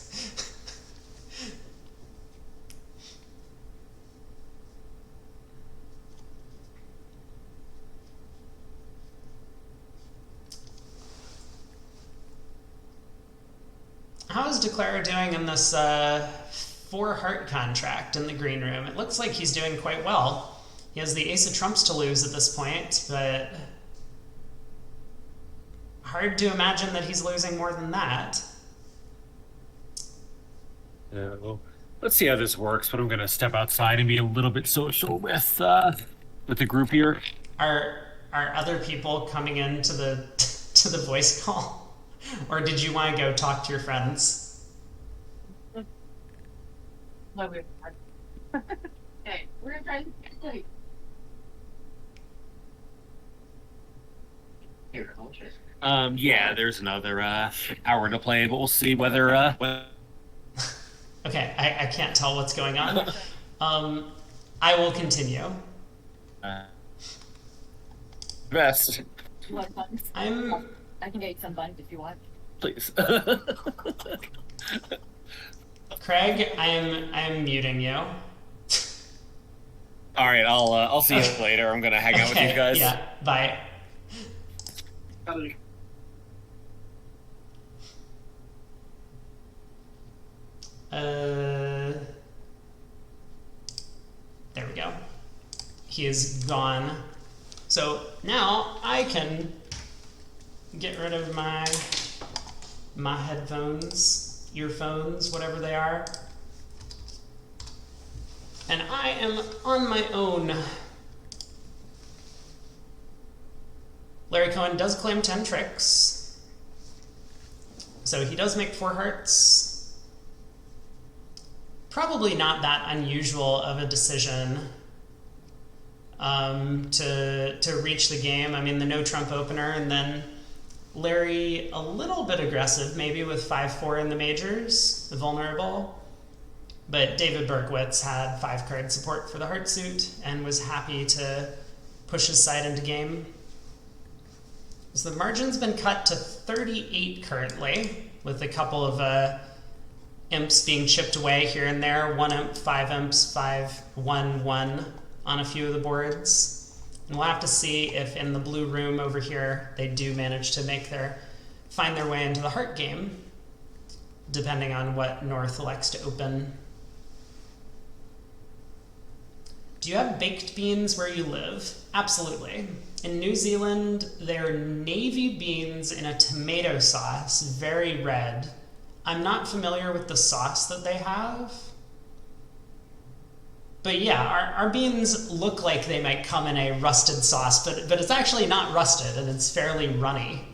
How's DeClara doing in this four heart contract in the green room? It looks like he's doing quite well. He has the ace of trumps to lose at this point, but hard to imagine that he's losing more than that. Well, let's see how this works, but I'm going to step outside and be a little bit social with the group here. Are other people coming into the to the voice call, or did you want to go talk to your friends? No, we're hey, we're gonna try to sleep. Here, I'll check. Yeah, there's another hour to play, but we'll see whether Okay, I can't tell what's going on. I will continue. best. You want buttons? I can get you some buttons if you want. Please. Craig, I'm muting you. All right, I'll see you later. I'm gonna hang out with you guys. Yeah, bye. There we go. He is gone. So now I can get rid of my headphones, earphones, whatever they are. And I am on my own. Larry Cohen does claim 10 tricks. So he does make 4 hearts. Probably not that unusual of a decision to reach the game. I mean, the no trump opener, and then Larry a little bit aggressive, maybe with 5-4 in the majors, the vulnerable. But David Berkowitz had 5 card support for the heart suit and was happy to push his side into game. So the margin's been cut to 38 currently, with a couple of imps being chipped away here and there. 1 imp, 5 imps, 5, 1, 1 on a few of the boards. And we'll have to see if in the blue room over here they do manage to find their way into the heart game, depending on what North elects to open. Do you have baked beans where you live? Absolutely. In New Zealand, they're navy beans in a tomato sauce, very red. I'm not familiar with the sauce that they have. But yeah, our beans look like they might come in a rusted sauce, but it's actually not rusted, and it's fairly runny.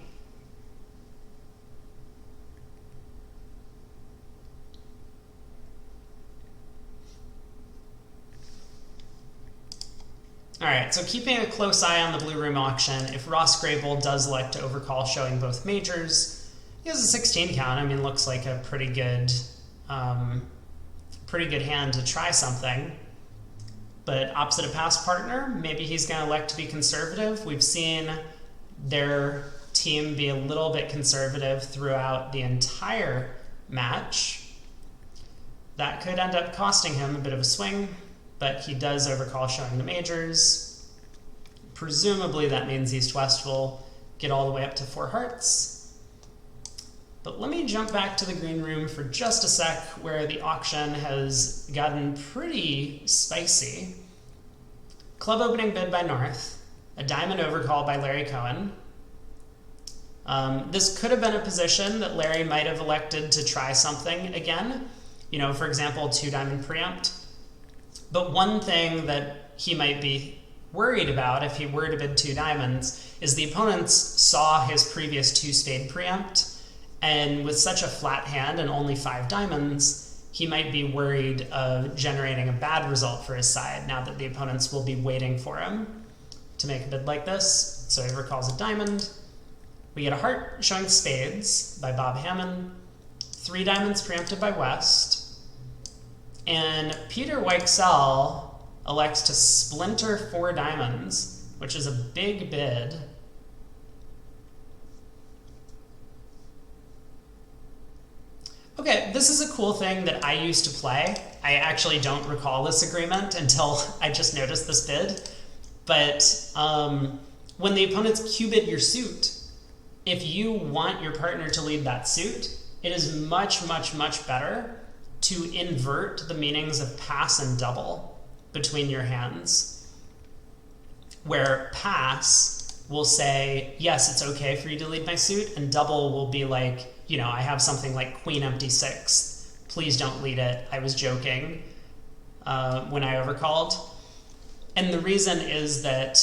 All right, so keeping a close eye on the blue room auction, if Ross Grabel does elect to overcall showing both majors, he has a 16 count. I mean, looks like a pretty good hand to try something. But opposite a pass partner, maybe he's going to elect to be conservative. We've seen their team be a little bit conservative throughout the entire match. That could end up costing him a bit of a swing, but he does overcall showing the majors. Presumably that means East-West will get all the way up to 4 hearts. But let me jump back to the green room for just a sec, where the auction has gotten pretty spicy. Club opening bid by North, a diamond overcall by Larry Cohen. This could have been a position that Larry might have elected to try something again. You know, for example, 2 diamond preempt. But one thing that he might be worried about if he were to bid 2 diamonds is the opponents saw his previous 2 spade preempt, and with such a flat hand and only 5 diamonds, he might be worried of generating a bad result for his side now that the opponents will be waiting for him to make a bid like this. So he recalls a diamond. We get a heart showing spades by Bob Hamman, 3 diamonds preempted by West, and Peter Weichsel elects to splinter 4 diamonds, which is a big bid. Okay, this is a cool thing that I used to play. I actually don't recall this agreement until I just noticed this bid. But when the opponents Q-bid your suit, if you want your partner to lead that suit, it is much, much, much better to invert the meanings of pass and double between your hands, where pass will say, yes, it's okay for you to lead my suit, and double will be like, you know, I have something like queen empty sixth. Please don't lead it. I was joking when I overcalled. And the reason is that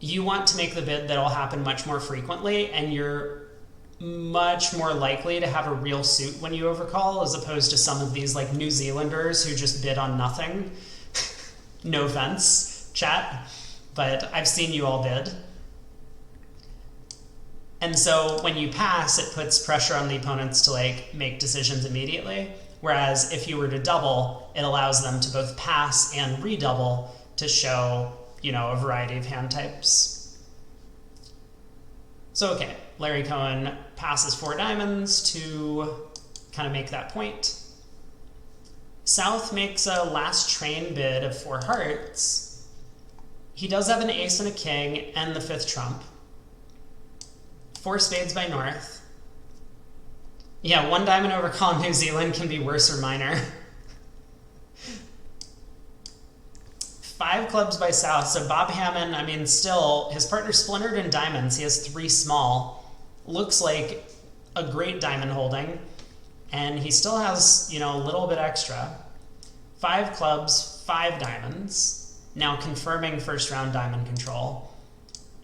you want to make the bid that'll happen much more frequently, and you're much more likely to have a real suit when you overcall, as opposed to some of these like New Zealanders who just bid on nothing. No offense, chat, but I've seen you all bid. And so when you pass, it puts pressure on the opponents to like make decisions immediately. Whereas if you were to double, it allows them to both pass and redouble to show, you know, a variety of hand types. So okay, Larry Cohen passes 4 diamonds to kind of make that point. South makes a last train bid of 4 hearts. He does have an ace and a king and the 5th trump. 4 spades by North. Yeah, 1 diamond overcall in New Zealand can be worse or minor. 5 clubs by South. So Bob Hamman, I mean, still, his partner splintered in diamonds. He has 3 small. Looks like a great diamond holding. And he still has, you know, a little bit extra. 5 clubs, 5 diamonds. Now confirming first round diamond control.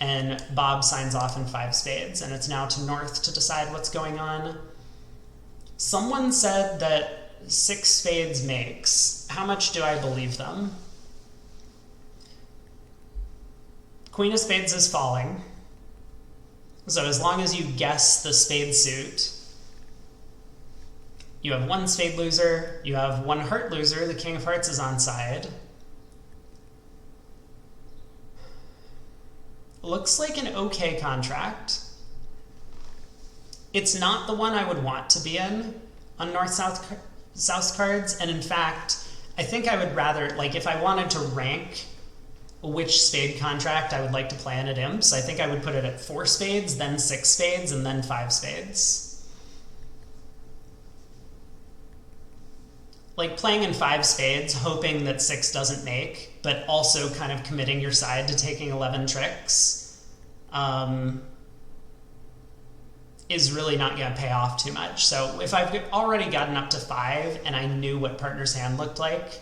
And Bob signs off in 5 spades. And it's now to North to decide what's going on. Someone said that 6 spades makes. How much do I believe them? Queen of spades is falling. So as long as you guess the spade suit, you have 1 spade loser, you have 1 heart loser, the king of hearts is on side. Looks like an okay contract. It's not the one I would want to be in on North-South cards, and in fact, I think I would rather, like if I wanted to rank which spade contract I would like to play in at imps, I think I would put it at 4 spades, then 6 spades, and then 5 spades. Like playing in 5 spades, hoping that 6 doesn't make, but also kind of committing your side to taking 11 tricks, is really not going to pay off too much. So if I've already gotten up to 5 and I knew what partner's hand looked like,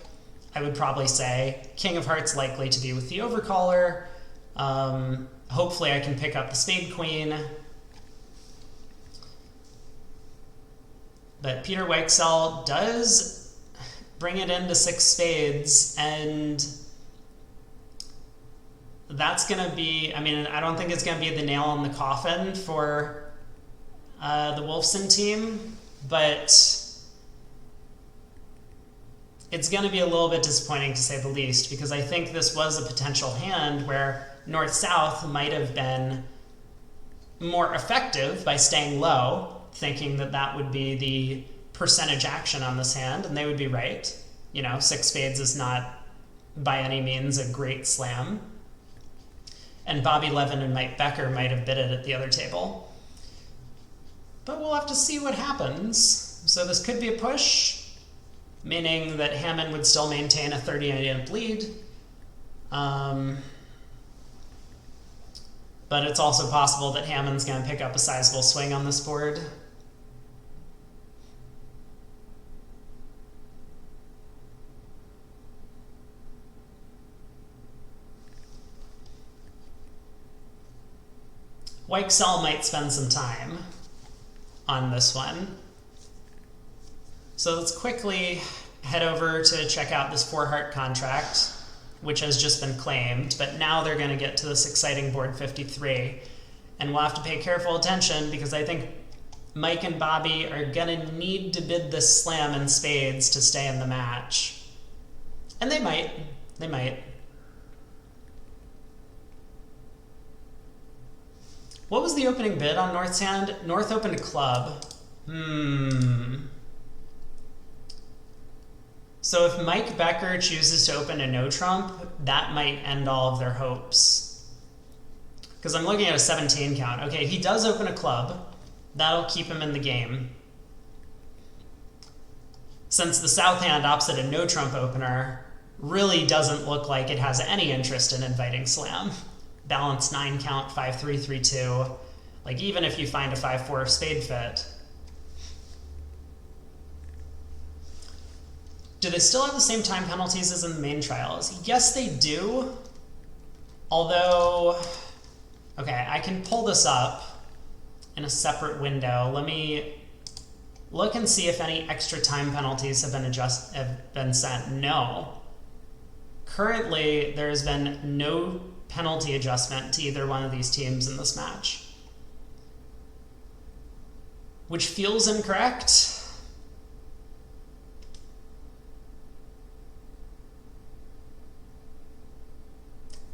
I would probably say king of hearts likely to be with the overcaller. Hopefully I can pick up the spade queen. But Peter Weichsel does bring it into 6 spades, and that's going to be, I mean, I don't think it's going to be the nail in the coffin for the Wolfson team, but it's going to be a little bit disappointing to say the least, because I think this was a potential hand where North-South might have been more effective by staying low, thinking that that would be the percentage action on this hand, and they would be right. You know, 6 spades is not by any means a great slam. And Bobby Levin and Mike Becker might have bid it at the other table. But we'll have to see what happens. So this could be a push, meaning that Hamman would still maintain a 30-imp lead. But it's also possible that Hamman's going to pick up a sizable swing on this board. Weichsel might spend some time on this one. So let's quickly head over to check out this 4-heart contract, which has just been claimed, but now they're going to get to this exciting board 53. And we'll have to pay careful attention, because I think Mike and Bobby are going to need to bid this slam in spades to stay in the match. And they might. They might. What was the opening bid on North's hand? North opened a club. So if Mike Becker chooses to open a no trump, that might end all of their hopes. Because I'm looking at a 17 count. Okay, he does open a club, That'll keep him in the game. Since the south hand opposite a no trump opener really doesn't look like it has any interest in inviting slam. Balance 9 count, 5-3, 3-2. Like, even if you find a 5-4 spade fit. Do they still have the same time penalties as in the main trials? Yes, they do. Although, okay, I can pull this up in a separate window. Let me look and see if any extra time penalties have been sent. No. Currently, there has been no penalty adjustment to either one of these teams in this match, which feels incorrect.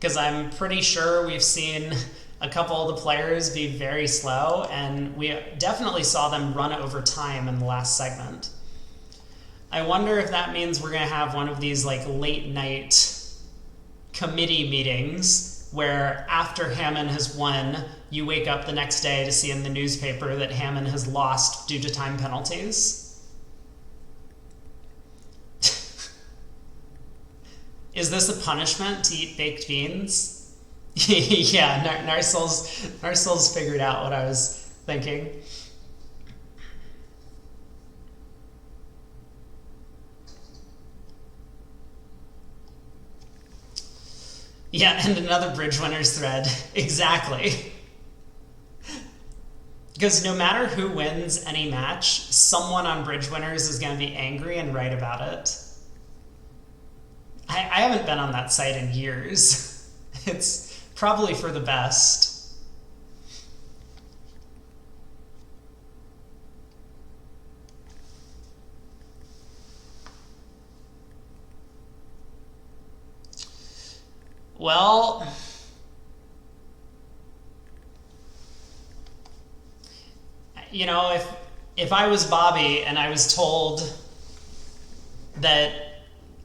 Because I'm pretty sure we've seen a couple of the players be very slow, and we definitely saw them run over time in the last segment. I wonder if that means we're going to have one of these like late night committee meetings where after Hamman has won, you wake up the next day to see in the newspaper that Hamman has lost due to time penalties. Is this a punishment to eat baked beans? Yeah, Narcel's figured out what I was thinking. Yeah, and another bridge winners thread. Exactly. Because no matter who wins any match, someone on bridge winners is going to be angry and write about it. I haven't been on that site in years. It's probably for the best. Well, you know, if I was Bobby and I was told that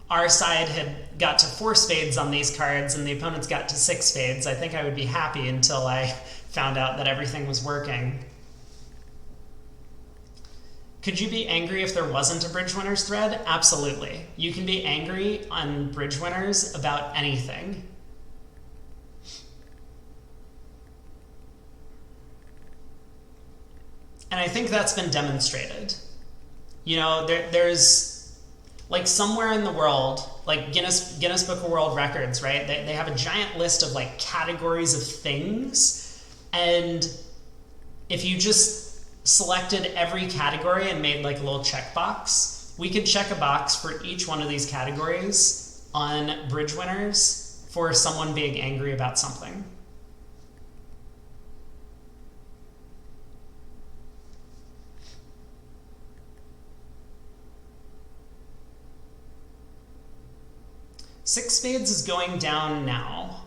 our side had got to 4 spades on these cards and the opponents got to 6 spades, I think I would be happy until I found out that everything was working. Could you be angry if there wasn't a bridge winners thread? Absolutely. You can be angry on bridge winners about anything. And I think that's been demonstrated. You know, there's like somewhere in the world, like Guinness Book of World Records, right? They have a giant list of like categories of things. And if you just selected every category and made like a little checkbox, we could check a box for each one of these categories on bridge winners for someone being angry about something. Six spades is going down now.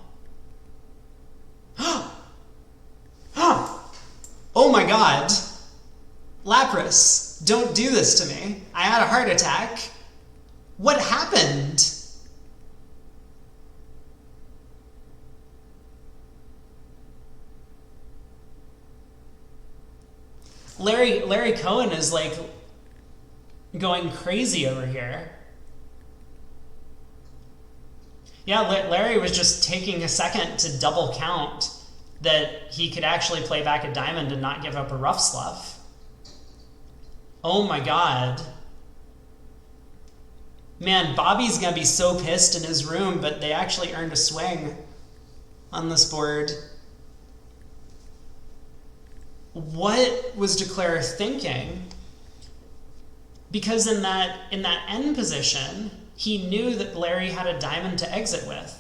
Oh my god. Lapras, don't do this to me. I had a heart attack. What happened? Larry Cohen is like going crazy over here. Yeah, Larry was just taking a second to double count that he could actually play back a diamond and not give up a rough slough. Oh my god. Man, Bobby's gonna be so pissed in his room, but they actually earned a swing on this board. What was Declare thinking? Because in that end position, he knew that Larry had a diamond to exit with.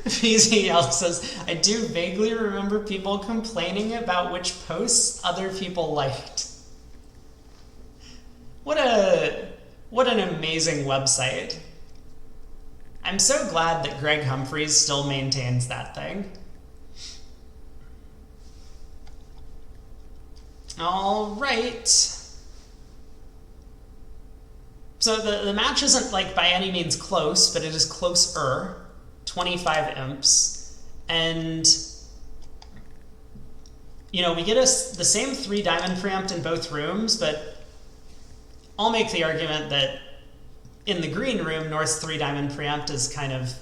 PZL says, I do vaguely remember people complaining about which posts other people liked. What an amazing website. I'm so glad that Greg Humphreys still maintains that thing. All right. So So the match isn't like by any means close, but it is closer. 25 imps. And, you know, we get us the same 3 diamond preempt in both rooms, but I'll make the argument that in the green room, North's 3 diamond preempt is kind of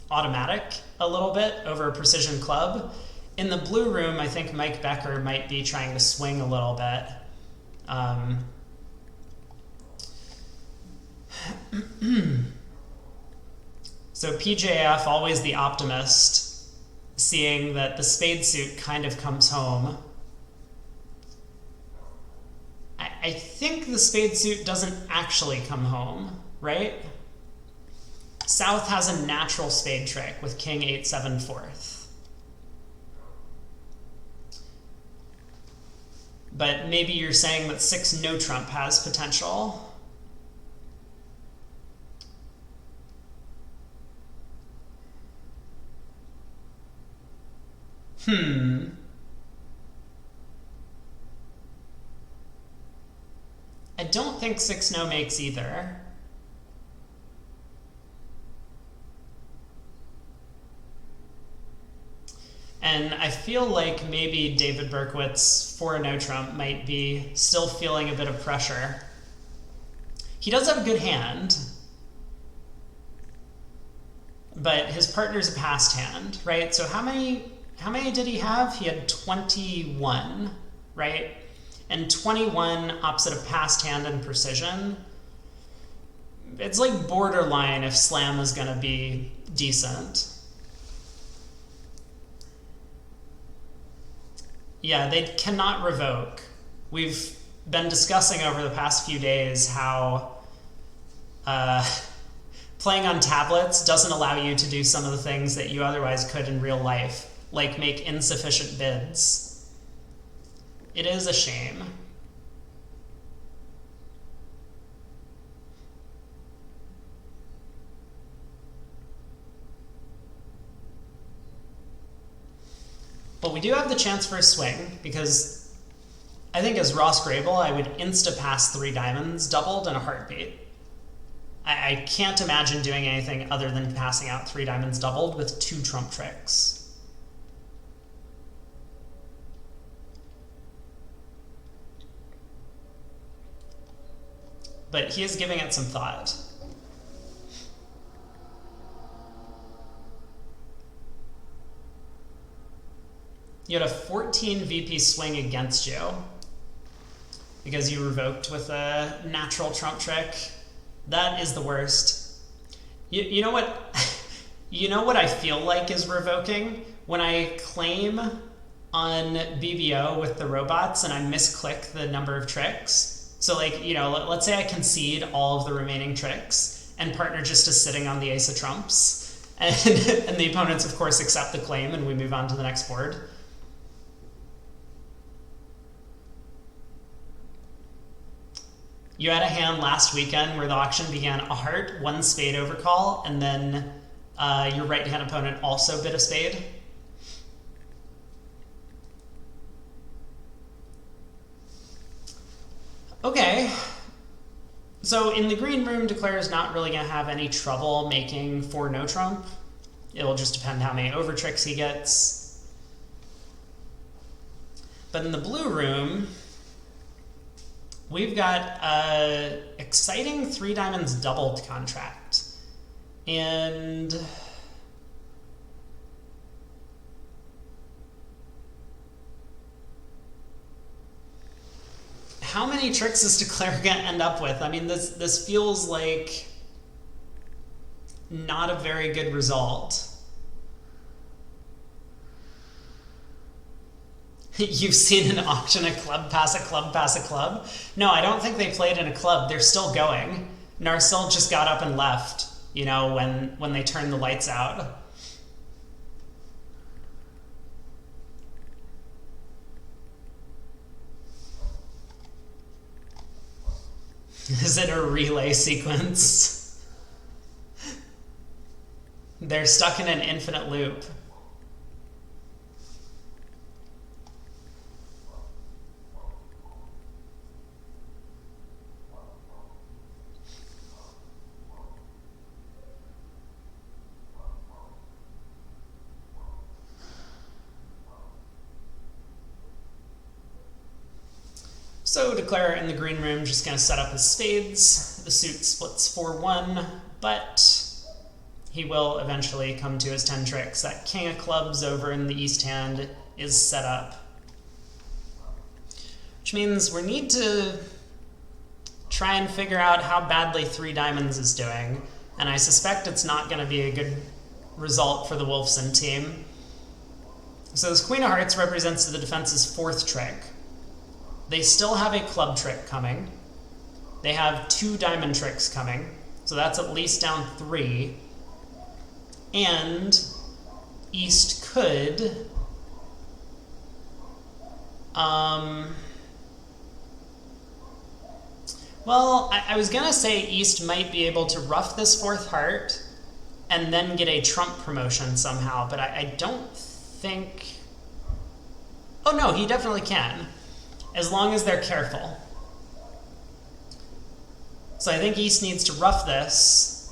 automatic a little bit over a precision club. In the blue room, I think Mike Becker might be trying to swing a little bit. So PJF, always the optimist, seeing that the spade suit kind of comes home. I think the spade suit doesn't actually come home, right? South has a natural spade trick with king 8-7 fourth. But maybe you're saying that 6 no trump has potential. I don't think 6 no makes either. And I feel like maybe David Berkowitz for a no trump might be still feeling a bit of pressure. He does have a good hand, but his partner's a passed hand, right? So how many did he have? He had 21, right? And 21 opposite of passed hand and precision. It's like borderline if slam is going to be decent. Yeah, they cannot revoke. We've been discussing over the past few days how playing on tablets doesn't allow you to do some of the things that you otherwise could in real life, like make insufficient bids. It is a shame. But we do have the chance for a swing, because I think as Ross Grabel, I would insta-pass 3 diamonds doubled in a heartbeat. I can't imagine doing anything other than passing out 3 diamonds doubled with 2 trump tricks. But he is giving it some thought. You had a 14 VP swing against you because you revoked with a natural trump trick. That is the worst. You know what? You know what I feel like is revoking? When I claim on BBO with the robots and I misclick the number of tricks. So like, you know, let's say I concede all of the remaining tricks and partner just is sitting on the ace of trumps. And the opponents, of course, accept the claim and we move on to the next board. You had a hand last weekend where the auction began a heart, 1 spade overcall, and then your right-hand opponent also bid a spade. Okay. So in the green room, Declare is not really going to have any trouble making 4 no trump. It will just depend how many over tricks he gets. But in the blue room, we've got an exciting 3 diamonds doubled contract. And how many tricks is Declare going to end up with? I mean, this feels like not a very good result. You've seen an auction a club pass a club pass a club? No, I don't think they played in a club. They're still going. Narcil just got up and left, you know, when they turned the lights out. Is it a relay sequence? They're stuck in an infinite loop. So Declare in the green room just going to set up his spades. The suit splits 4-1, but he will eventually come to his 10 tricks. That king of clubs over in the east hand is set up. Which means we need to try and figure out how badly 3 diamonds is doing. And I suspect it's not going to be a good result for the Wolfson team. So this Queen of Hearts represents the defense's 4th trick. They still have a club trick coming. They have 2 diamond tricks coming. So that's at least down 3. And East could... Well, I was going to say East might be able to ruff this 4th heart and then get a trump promotion somehow, but I don't think... Oh no, he definitely can, as long as they're careful. So I think East needs to ruff this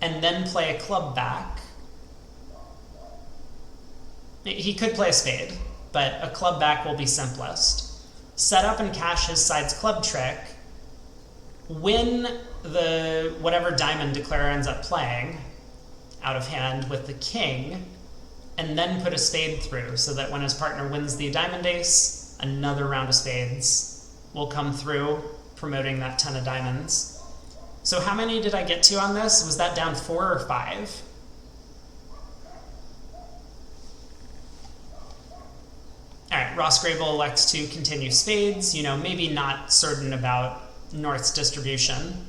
and then play a club back. He could play a spade, but a club back will be simplest. Set up and cash his side's club trick, win the whatever diamond Declare ends up playing out of hand with the king, and then put a spade through so that when his partner wins the diamond ace, another round of spades will come through, promoting that 10 of diamonds. So how many did I get to on this? Was that down 4 or 5? Alright, Ross Grabel elects to continue spades, maybe not certain about North's distribution.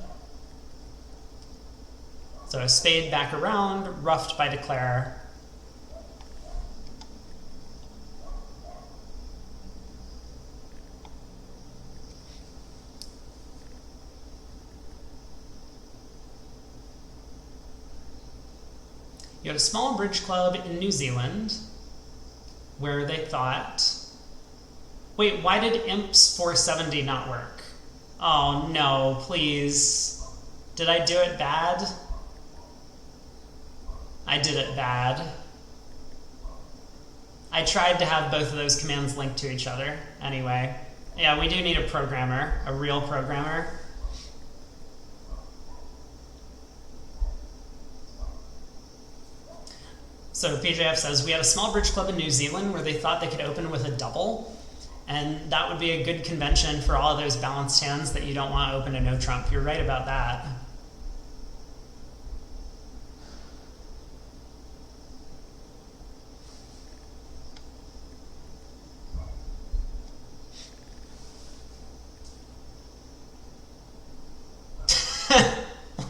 So a spade back around, ruffed by Declare. You had a small bridge club in New Zealand where they thought, wait, why did Imp's 470 not work? Oh no, please. Did I do it bad? I did it bad. I tried to have both of those commands linked to each other. Anyway, yeah, we do need a programmer, a real programmer. So PJF says, we had a small bridge club in New Zealand where they thought they could open with a double, and that would be a good convention for all of those balanced hands that you don't want to open a no trump. You're right about that.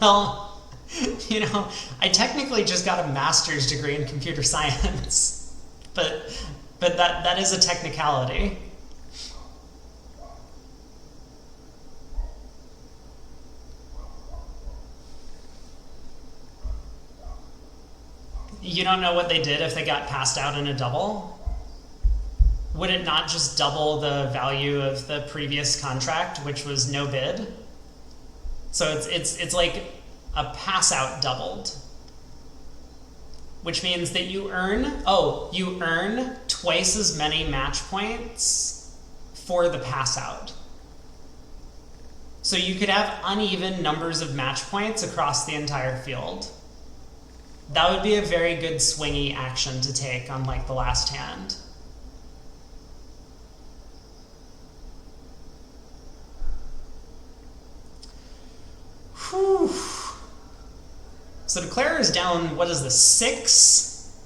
Well, I technically just got a master's degree in computer science, but that is a technicality. You don't know what they did if they got passed out in a double? Would it not just double the value of the previous contract, which was no bid? So it's like a pass out doubled, which means that you earn twice as many match points for the pass out. So you could have uneven numbers of match points across the entire field. That would be a very good swingy action to take on like the last hand. Whew. So Declare is down, what is this, 6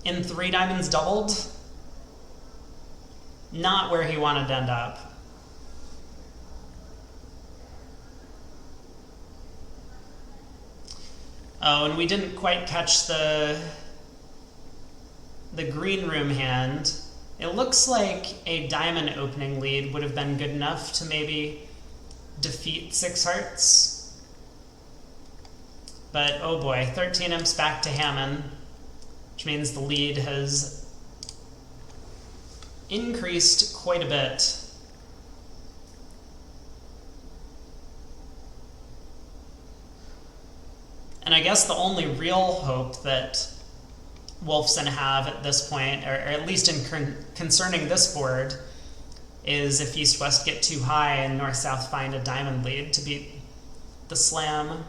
in 3 diamonds doubled? Not where he wanted to end up. Oh, and we didn't quite catch the green room hand. It looks like a diamond opening lead would have been good enough to maybe defeat 6 hearts. But oh boy, 13 imps back to Hamman, which means the lead has increased quite a bit. And I guess the only real hope that Wolfson have at this point, or at least concerning this board, is if East-West get too high and North-South find a diamond lead to beat the slam.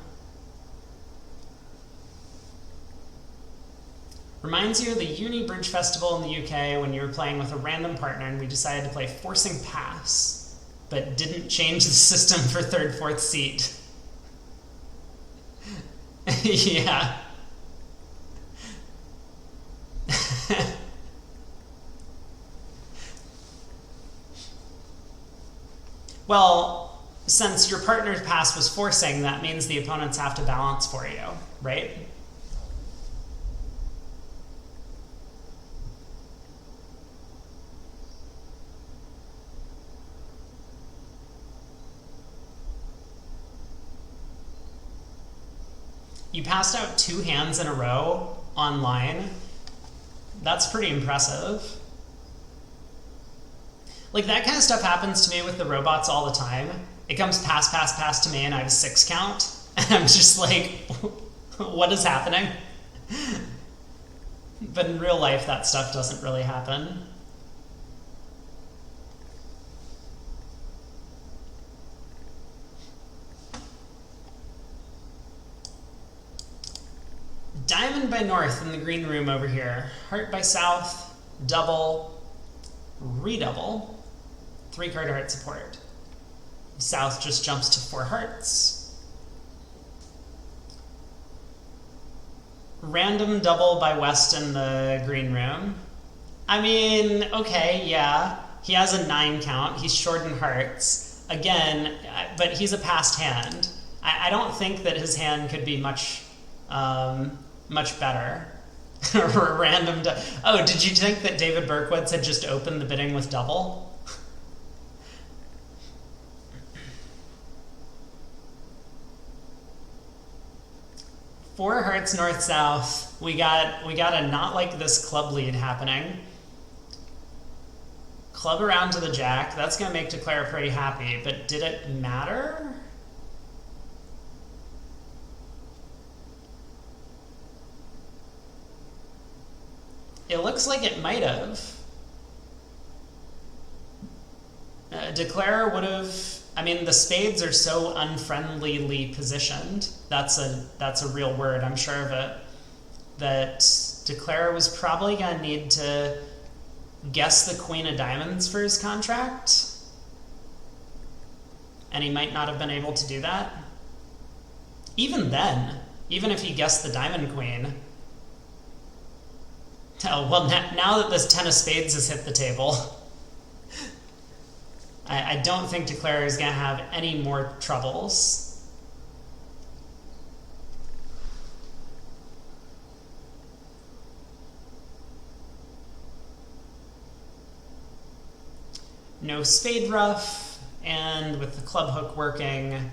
Reminds you of the Uni Bridge Festival in the UK when you were playing with a random partner and we decided to play Forcing Pass, but didn't change the system for third, fourth seat. Yeah. Well, since your partner's pass was forcing, that means the opponents have to balance for you, right? You passed out 2 hands in a row online. That's pretty impressive. Like, that kind of stuff happens to me with the robots all the time. It comes pass, pass, pass to me, and I have a 6 count. And I'm just like, what is happening? But in real life, that stuff doesn't really happen. Diamond by north in the green room over here. Heart by south, double, redouble, 3-card heart support. South just jumps to 4 hearts. Random double by west in the green room. I mean, okay, yeah. He has a 9 count. He's short in hearts. Again, but he's a passed hand. I don't think that his hand could be much better. Random. Oh, did you think that David Berkowitz had just opened the bidding with double? Four hearts north south. We got a not like this club lead happening. Club around to the jack. That's gonna make Declare pretty happy. But did it matter? It looks like it might have. Declare would have. I mean, the spades are so unfriendlyly positioned. That's a real word. I'm sure of it. That Declare was probably gonna need to guess the queen of diamonds for his contract, and he might not have been able to do that. Even then, even if he guessed the diamond queen. Oh, well, now that this 10 of spades has hit the table, I don't think Declare is going to have any more troubles. No spade ruff, and with the club hook working,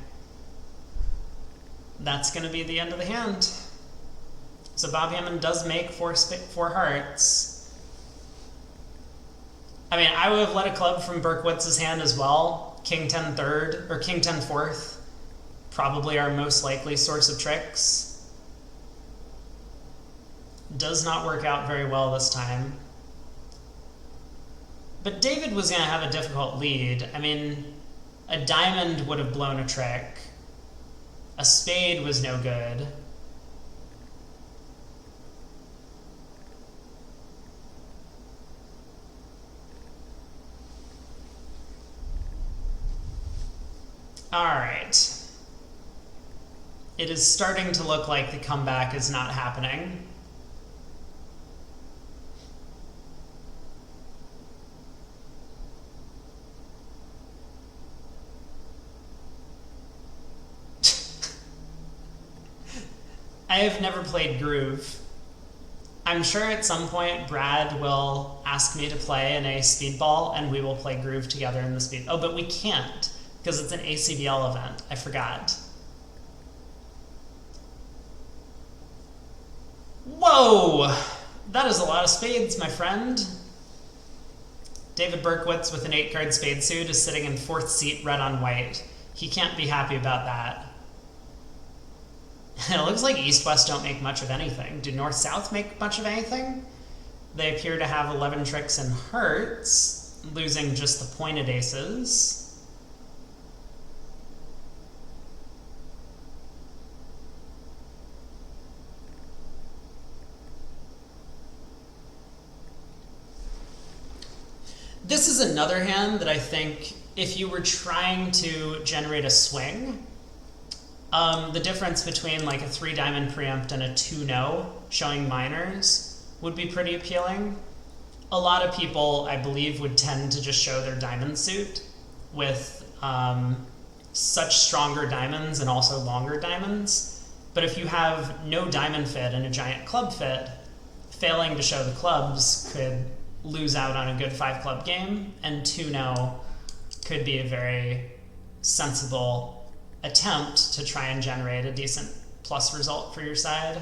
that's going to be the end of the hand. So Bob Hamman does make 4 hearts. I mean, I would have let a club from Berkowitz's hand as well. King 10 third, or King 10 fourth, probably our most likely source of tricks. Does not work out very well this time. But David was going to have a difficult lead. I mean, a diamond would have blown a trick. A spade was no good. All right. It is starting to look like the comeback is not happening. I have never played Groove. I'm sure at some point Brad will ask me to play in a speedball and we will play Groove together in the speed. Oh, but we can't because it's an ACBL event. I forgot. Whoa! That is a lot of spades, my friend. David Berkowitz with an 8-card spade suit is sitting in 4th seat red on white. He can't be happy about that. It looks like East-West don't make much of anything. Do North-South make much of anything? They appear to have 11 tricks and hearts. losing just the pointed aces. This is another hand that I think if you were trying to generate a swing, the difference between like a 3-diamond preempt and a 2-no showing minors would be pretty appealing. A lot of people, I believe, would tend to just show their diamond suit with such stronger diamonds and also longer diamonds. But if you have no diamond fit and a giant club fit, failing to show the clubs could lose out on a good 5-club game, and 2-no could be a very sensible attempt to try and generate a decent plus result for your side.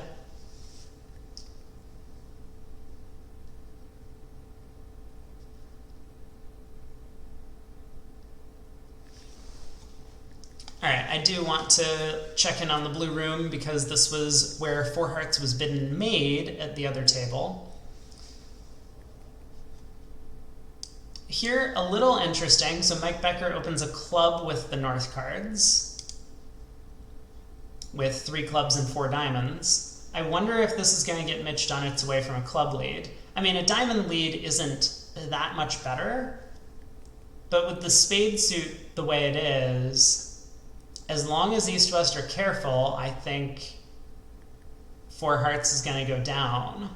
All right, I do want to check in on the blue room because this was where 4 hearts was bidden and made at the other table. Here, a little interesting. So Mike Becker opens a club with the north cards with 3 clubs and 4 diamonds. I wonder if this is going to get Mitch Dunitz away from a club lead. I mean, a diamond lead isn't that much better, but with the spade suit the way it is, as long as East-West are careful, I think 4 hearts is going to go down.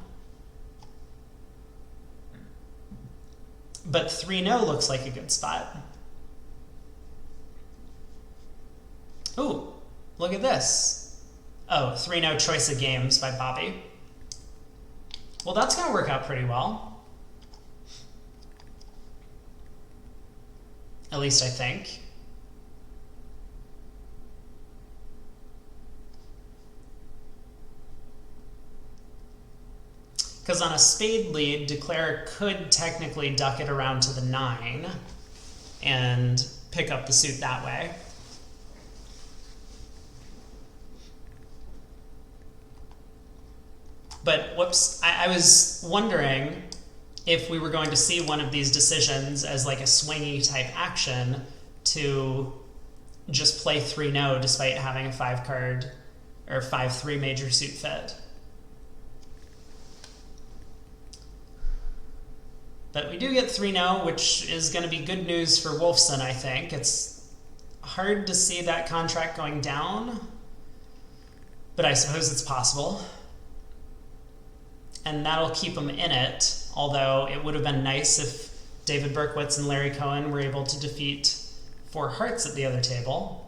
But 3-no looks like a good spot. Ooh, look at this. Oh, 3-no choice of games by Bobby. Well, that's going to work out pretty well. At least I think. Because on a spade lead, Declare could technically duck it around to the 9 and pick up the suit that way. But whoops, I was wondering if we were going to see one of these decisions as like a swingy type action to just play 3-no despite having a 5-card or 5-3 major suit fit. But we do get 3-no, which is going to be good news for Wolfson, I think. It's hard to see that contract going down, but I suppose it's possible. And that'll keep him in it, although it would have been nice if David Berkowitz and Larry Cohen were able to defeat 4 hearts at the other table.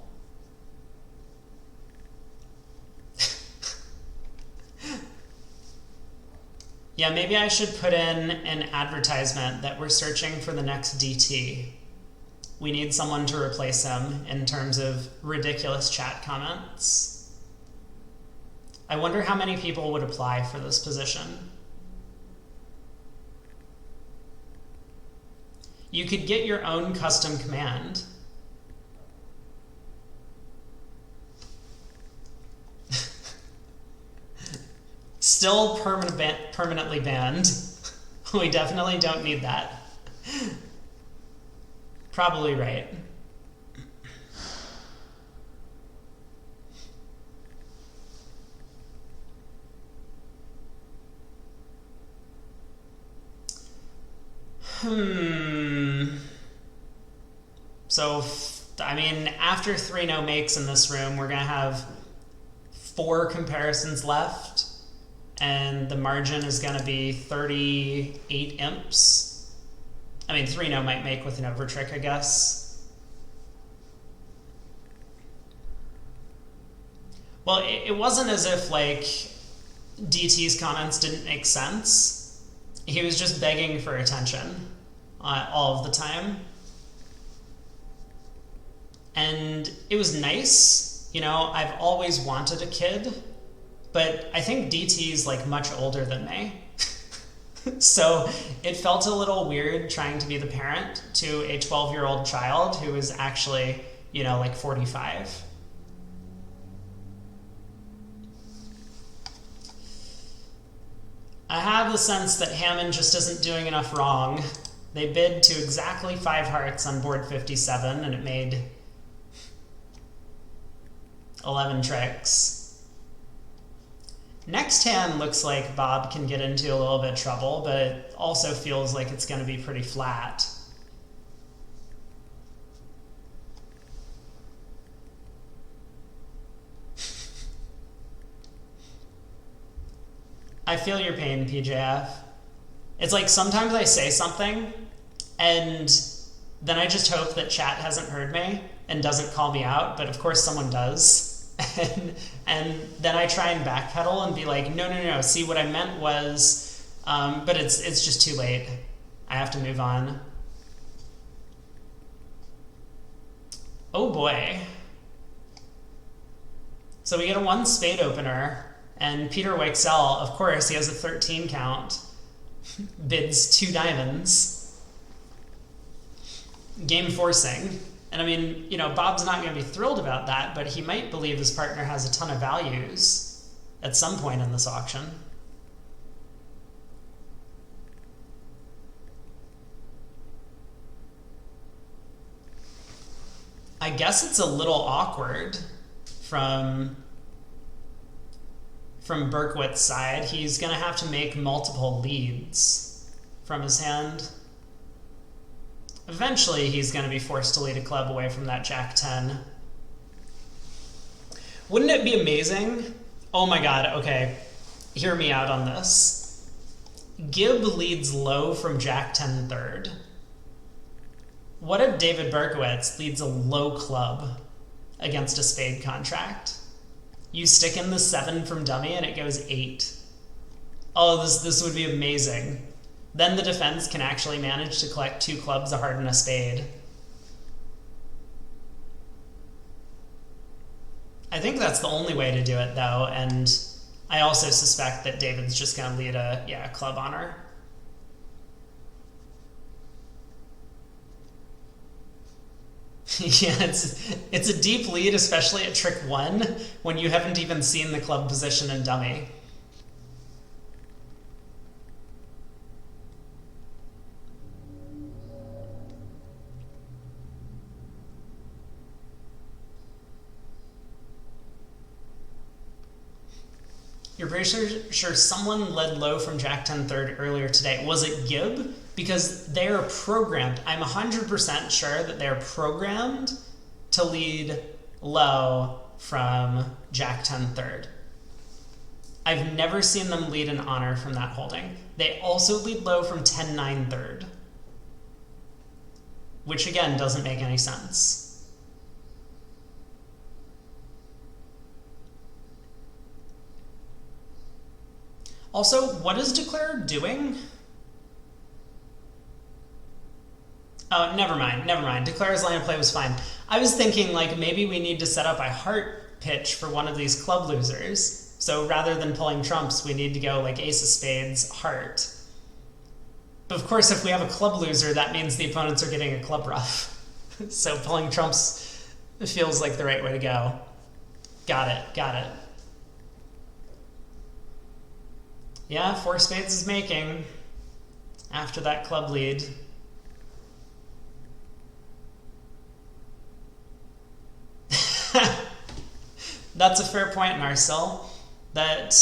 Yeah, maybe I should put in an advertisement that we're searching for the next DT. We need someone to replace him in terms of ridiculous chat comments. I wonder how many people would apply for this position. You could get your own custom command. Still permanently banned. We definitely don't need that. Probably right. So, I mean, after 3-no makes in this room, we're going to have 4 comparisons left. And the margin is going to be 38 imps. I mean, 3-no might make with an overtrick, I guess. Well, it wasn't as if, like, DT's comments didn't make sense. He was just begging for attention all of the time. And it was nice. You know, I've always wanted a kid. But I think DT's like much older than me. So it felt a little weird trying to be the parent to a 12-year-old child who is actually, you know, like 45. I have the sense that Hamman just isn't doing enough wrong They bid to exactly 5 hearts on board 57, and it made 11 tricks. Next hand looks like Bob can get into a little bit of trouble, but it also feels like it's going to be pretty flat. I feel your pain, PJF. It's like sometimes I say something and then I just hope that chat hasn't heard me and doesn't call me out, but of course someone does. And then I try and backpedal and be like, no, see, what I meant was, but it's just too late. I have to move on. Oh boy. So we get a 1 spade opener, and Peter Weichsel, of course, he has a 13 count, bids 2 diamonds. Game forcing. And I mean, you know, Bob's not going to be thrilled about that, but he might believe his partner has a ton of values at some point in this auction. I guess it's a little awkward from Berkowitz's side. He's going to have to make multiple leads from his hand. Eventually, he's going to be forced to lead a club away from that Jack 10. Wouldn't it be amazing? Oh my god, okay. Hear me out on this. Gibb leads low from Jack 10 third. What if David Berkowitz leads a low club against a spade contract? You stick in the 7 from dummy and it goes 8. Oh, this would be amazing. Then the defense can actually manage to collect 2 clubs, a heart, and a spade. I think that's the only way to do it, though, and I also suspect that David's just going to lead a club honor. Yeah, it's a deep lead, especially at trick 1, when you haven't even seen the club position in dummy. You're pretty sure someone led low from Jack 10 third earlier today. Was it Gibb? Because they're programmed. I'm 100% sure that they're programmed to lead low from Jack 10 third. I've never seen them lead an honor from that holding. They also lead low from 10-9 third, which again doesn't make any sense. Also, what is Declare doing? Oh, never mind. Declare's line of play was fine. I was thinking, like, maybe we need to set up a heart pitch for one of these club losers. So rather than pulling trumps, we need to go, like, ace of spades, heart. But of course, if we have a club loser, that means the opponents are getting a club ruff. So pulling trumps feels like the right way to go. Got it. Yeah, 4 spades is making after that club lead. That's a fair point, Marcel, that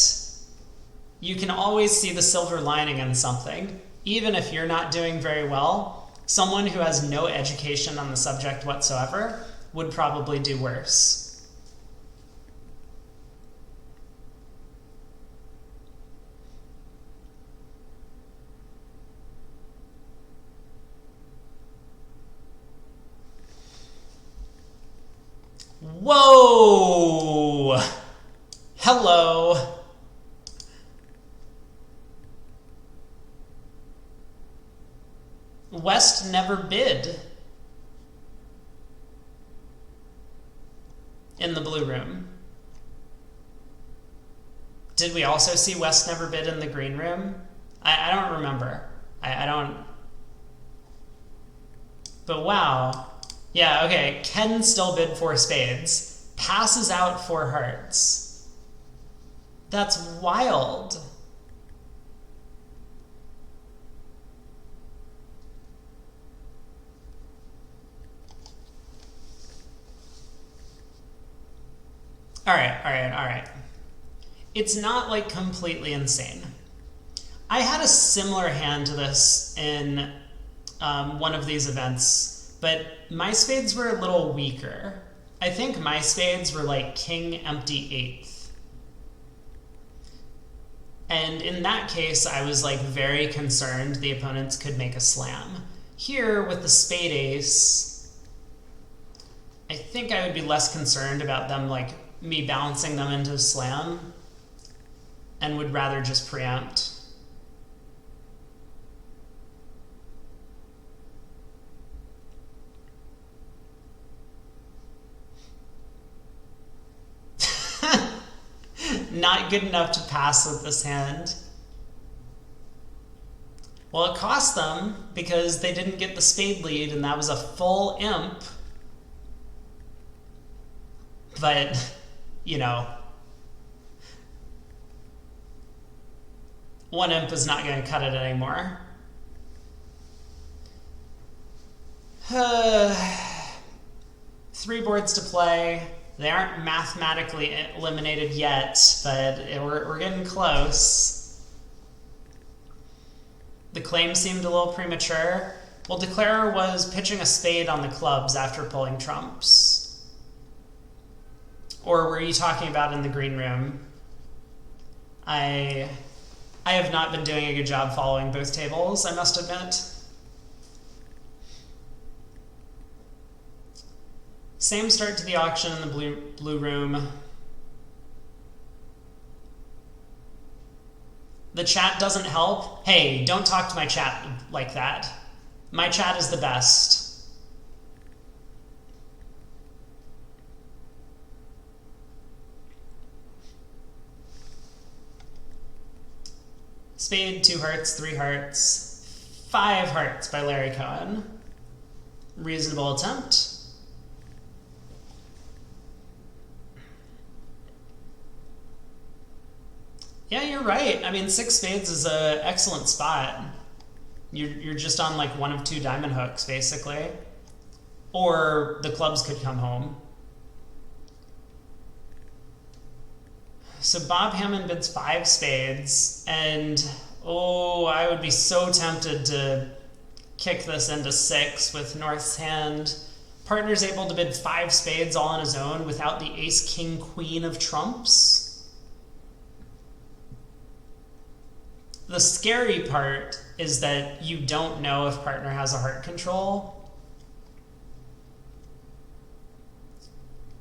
you can always see the silver lining in something. Even if you're not doing very well, someone who has no education on the subject whatsoever would probably do worse. Whoa! Hello. West never bid in the blue room. Did we also see West never bid in the green room? I don't remember. I don't. But wow. Yeah, okay. Ken still bid 4 spades. Passes out 4 hearts. That's wild. All right, all right, all right. It's not like completely insane. I had a similar hand to this in one of these events, but my spades were a little weaker. I think my spades were like king empty eighth. And in that case, I was like very concerned the opponents could make a slam. Here with the spade ace, I think I would be less concerned about them, like me balancing them into a slam, and would rather just preempt. Not good enough to pass with this hand. Well, it cost them because they didn't get the spade lead, and that was a full imp. But, you know, one imp is not going to cut it anymore. Three boards to play. They aren't mathematically eliminated yet, but we're getting close. The claim seemed a little premature. Well, Declarer was pitching a spade on the clubs after pulling trumps. Or were you talking about in the green room? I have not been doing a good job following both tables, I must admit. Same start to the auction in the blue room. The chat doesn't help. Hey, don't talk to my chat like that. My chat is the best. Spade, 2 hearts, 3 hearts, 5 hearts by Larry Cohen. Reasonable attempt. Yeah, you're right. I mean, 6 spades is an excellent spot. You're just on like one of 2 diamond hooks, basically. Or the clubs could come home. So Bob Hamman bids 5 spades, and oh, I would be so tempted to kick this into 6 with North's hand. Partner's able to bid 5 spades all on his own without the ace, king, queen of trumps. The scary part is that you don't know if partner has a heart control.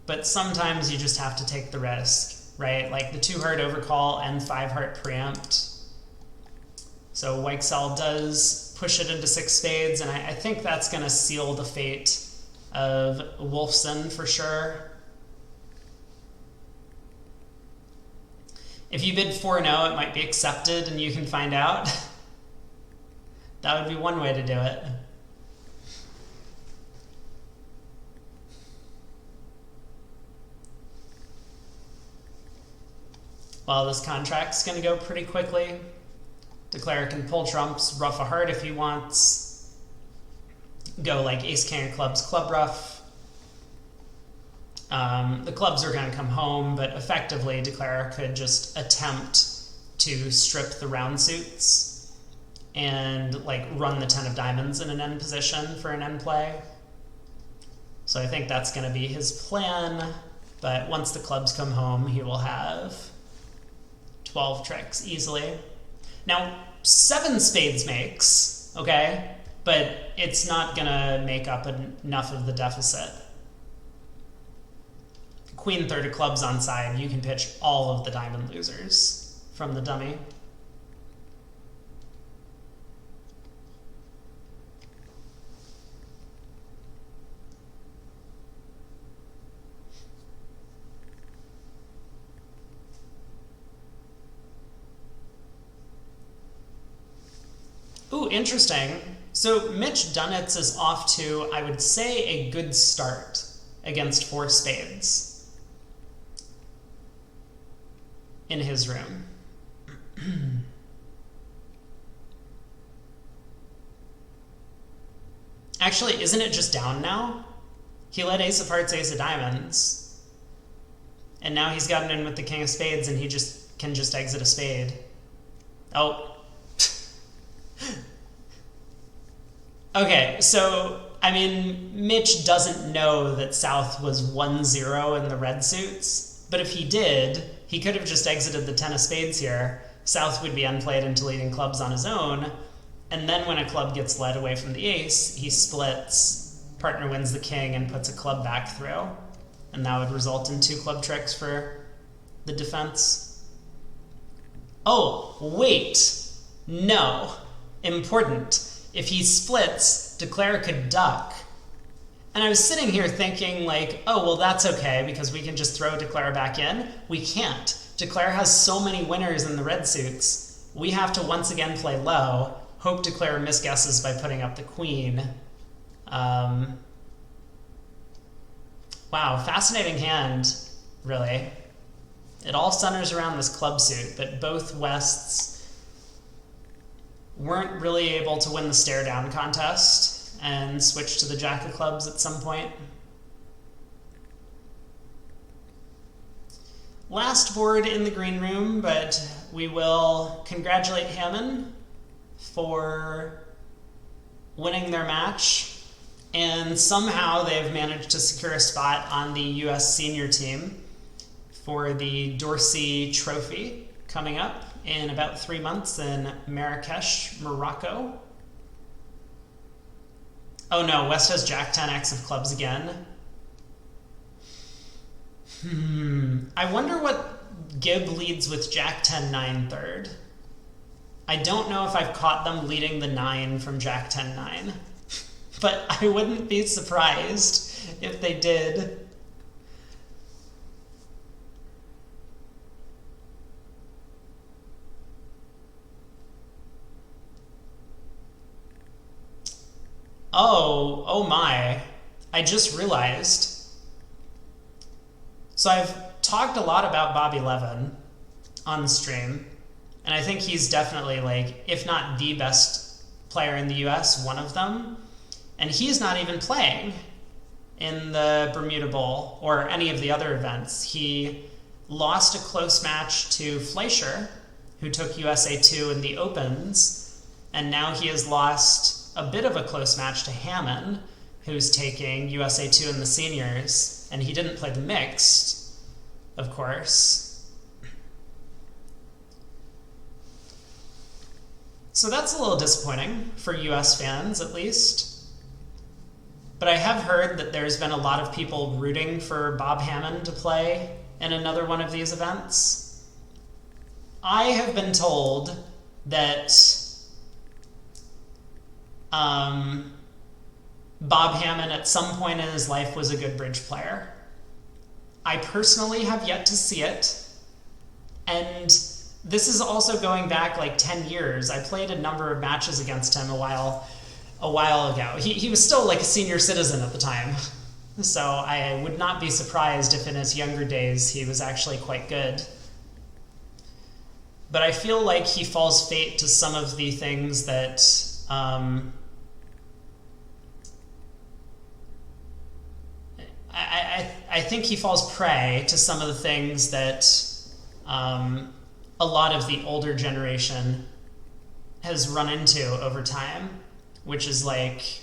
But sometimes you just have to take the risk, right? Like the 2 heart overcall and 5 heart preempt. So Weichsel does push it into 6 spades, and I think that's going to seal the fate of Wolfson for sure. If you bid 4-0, it might be accepted and you can find out. That would be one way to do it. Well, this contract's going to go pretty quickly. Declarer can pull trumps, ruff a heart if he wants. Go like ace, king of clubs, club ruff. The clubs are going to come home, but effectively Declarer could just attempt to strip the round suits and like run the 10 of diamonds in an end position for an end play. So I think that's going to be his plan, but once the clubs come home, he will have 12 tricks easily. Now, 7 spades makes, okay, but it's not going to make up enough of the deficit. Queen third of clubs on side, you can pitch all of the diamond losers from the dummy. Ooh, interesting. So Mitch Dunitz is off to, I would say, a good start against 4 spades in his room. Actually, isn't it just down now? He led ace of hearts, ace of diamonds. And now he's gotten in with the king of spades, and he can just exit a spade. Oh. Okay, so, I mean, Mitch doesn't know that South was 1-0 in the red suits, but if he did, he could have just exited the 10 of spades here. South would be unplayed into leading clubs on his own, and then when a club gets led away from the ace, he splits, partner wins the king, and puts a club back through. And that would result in 2 club tricks for the defense. Oh, wait. No. Important. If he splits, Declare could duck. And I was sitting here thinking, like, oh, well, that's okay, because we can just throw Declare back in. We can't. Declare has so many winners in the red suits. We have to once again play low, hope Declare misguesses by putting up the queen. Wow, fascinating hand, really. It all centers around this club suit, but both Wests weren't really able to win the stare down contest and switch to the jack of clubs at some point. Last board in the green room, but we will congratulate Hamman for winning their match. And somehow they've managed to secure a spot on the US senior team for the Dorsey Trophy coming up in about 3 months in Marrakesh, Morocco. Oh no, West has Jack 10x of clubs again. I wonder what Gibb leads with Jack 10-9 third. I don't know if I've caught them leading the 9 from Jack 10-9. But I wouldn't be surprised if they did. Oh my. I just realized. So I've talked a lot about Bobby Levin on the stream, and I think he's definitely, like, if not the best player in the US, one of them. And he's not even playing in the Bermuda Bowl or any of the other events. He lost a close match to Fleischer, who took USA2 in the Opens, and now he has lost a bit of a close match to Hamman, who's taking USA2 in the seniors, and he didn't play the mixed, of course. So that's a little disappointing for US fans, at least. But I have heard that there's been a lot of people rooting for Bob Hamman to play in another one of these events. I have been told that Bob Hamman at some point in his life was a good bridge player. I personally have yet to see it, and this is also going back like 10 years. I played a number of matches against him a while ago. He was still like a senior citizen at the time, so I would not be surprised if in his younger days he was actually quite good. But I feel like he falls fate to some of the things that I think he falls prey to some of the things that a lot of the older generation has run into over time, which is like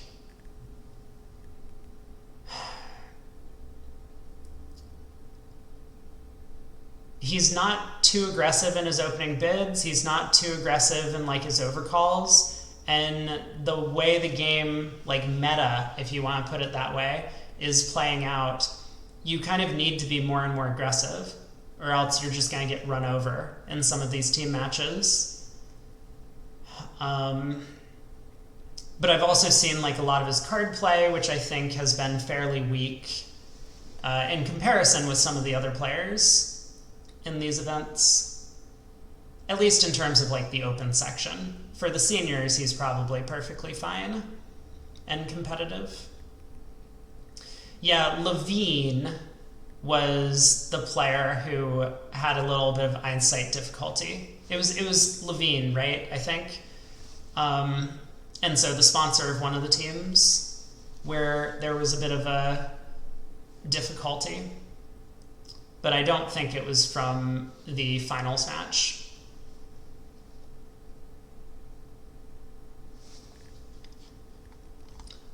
he's not too aggressive in his opening bids, he's not too aggressive in like his overcalls, and the way the game, like meta, if you want to put it that way, is playing out, you kind of need to be more and more aggressive, or else you're just going to get run over in some of these team matches. But I've also seen like a lot of his card play, which I think has been fairly weak in comparison with some of the other players in these events, at least in terms of like the open section. For the seniors, he's probably perfectly fine and competitive. Yeah, Levin was the player who had a little bit of Einstein difficulty. It was Levin, right? I think. And so the sponsor of one of the teams where there was a bit of a difficulty. but I don't think it was from the finals match.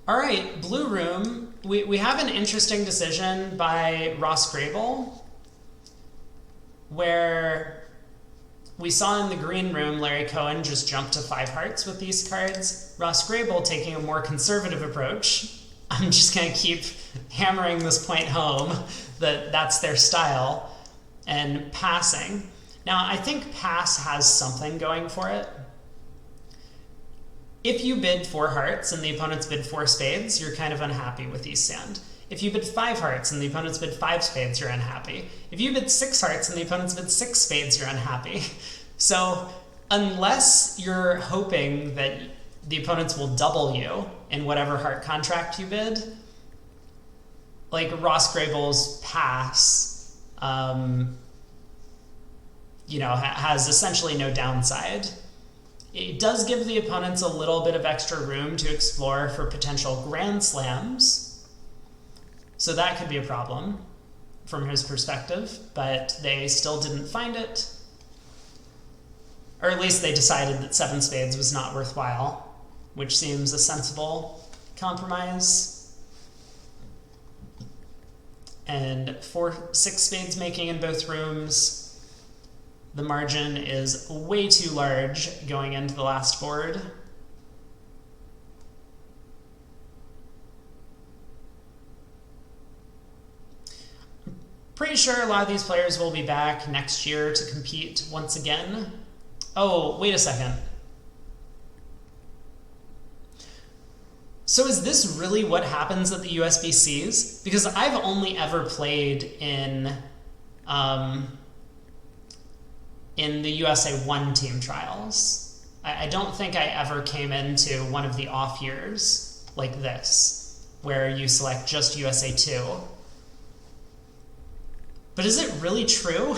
All right, blue room. We have an interesting decision by Ross Grabel, where we saw in the green room Larry Cohen just jump to 5 hearts with these cards. Ross Grabel taking a more conservative approach. I'm just going to keep hammering this point home that that's their style, and passing. Now, I think pass has something going for it. If you bid 4 hearts and the opponents bid 4 spades, you're kind of unhappy with East Sand. If you bid 5 hearts and the opponents bid 5 spades, you're unhappy. If you bid 6 hearts and the opponents bid 6 spades, you're unhappy. So unless you're hoping that the opponents will double you in whatever heart contract you bid, like Ross Grabel's pass, has essentially no downside. It does give the opponents a little bit of extra room to explore for potential grand slams. So that could be a problem from his perspective, but they still didn't find it. Or at least they decided that 7 spades was not worthwhile, which seems a sensible compromise. And 6 spades making in both rooms. The margin is way too large going into the last board. Pretty sure a lot of these players will be back next year to compete once again. Oh, wait a second. So is this really what happens at the USBCs? Because I've only ever played in the USA1 team trials. I don't think I ever came into one of the off years like this, where you select just USA2. But is it really true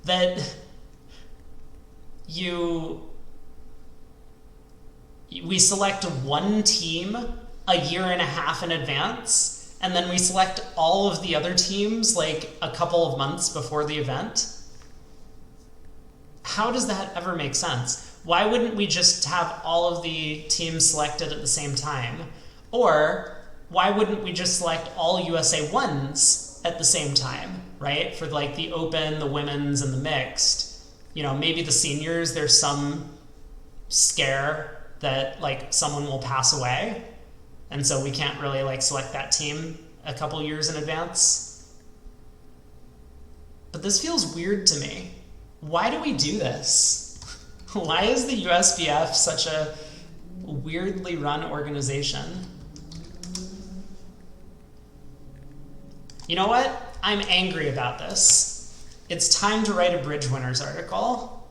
that we select one team a year and a half in advance, and then we select all of the other teams like a couple of months before the event? How does that ever make sense? Why wouldn't we just have all of the teams selected at the same time? Or why wouldn't we just select all USA 1s at the same time, right? For like the open, the women's, and the mixed. Maybe the seniors, there's some scare that like someone will pass away, and so we can't really like select that team a couple years in advance. But this feels weird to me. Why do we do this? Why is the USBF such a weirdly run organization? You know what? I'm angry about this. It's time to write a Bridge Winners article.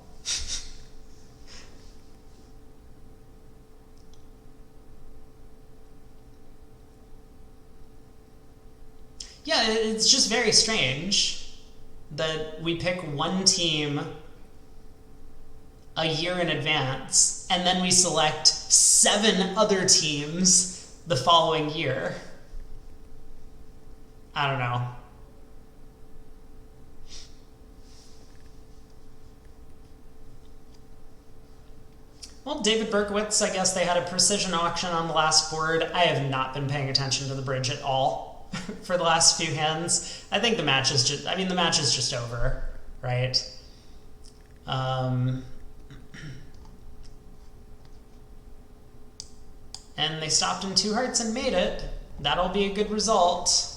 Yeah, it's just very strange that we pick one team a year in advance, and then we select 7 other teams the following year. I don't know. Well, David Berkowitz, I guess they had a precision auction on the last board. I have not been paying attention to the bridge at all for the last few hands. I think the match is just over, right? And they stopped in 2 hearts and made it. That'll be a good result.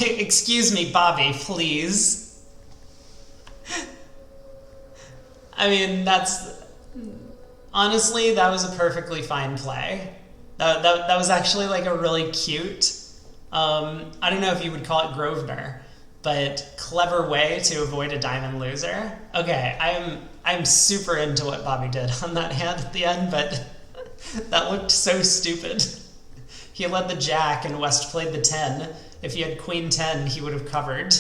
Excuse me, Bobby, please. I mean, honestly, that was a perfectly fine play. That was actually like a really cute, I don't know if you would call it Grosvenor, but clever way to avoid a diamond loser. Okay, I'm super into what Bobby did on that hand at the end, but that looked so stupid. He led the jack and West played the 10. If he had queen 10, he would have covered.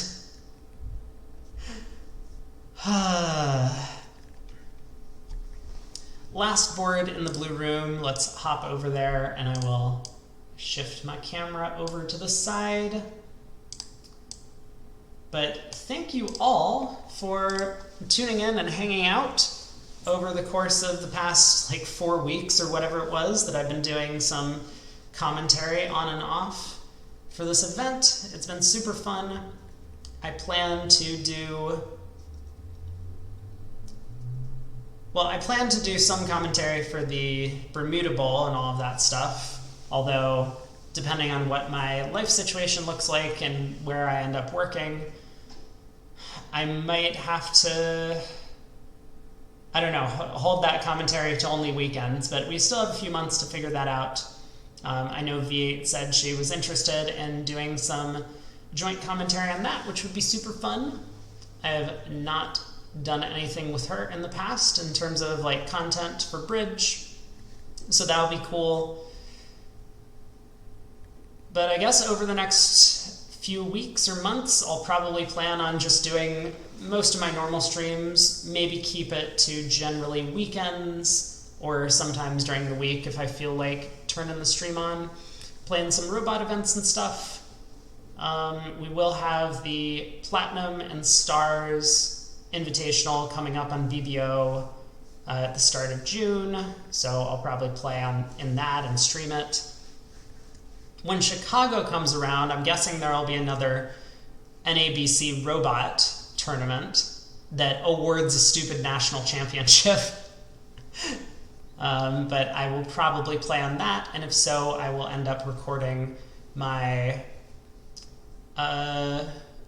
last board in the blue room. Let's hop over there, and I will shift my camera over to the side. But thank you all for tuning in and hanging out over the course of the past like 4 weeks or whatever it was that I've been doing some commentary on and off for this event. It's been super fun. I plan to do some commentary for the Bermuda Bowl and all of that stuff, although depending on what my life situation looks like and where I end up working, I might have to, I don't know, hold that commentary to only weekends, but we still have a few months to figure that out. I know V8 said she was interested in doing some joint commentary on that, which would be super fun. I have not done anything with her in the past in terms of like content for Bridge, so that'll be cool. But I guess over the next few weeks or months, I'll probably plan on just doing most of my normal streams, maybe keep it to generally weekends or sometimes during the week if I feel like turning the stream on, playing some robot events and stuff. We will have the Platinum and Stars Invitational coming up on VBO at the start of June, so I'll probably play in that and stream it. When Chicago comes around, I'm guessing there will be another NABC robot tournament that awards a stupid national championship. But I will probably play on that, and if so, I will end up recording my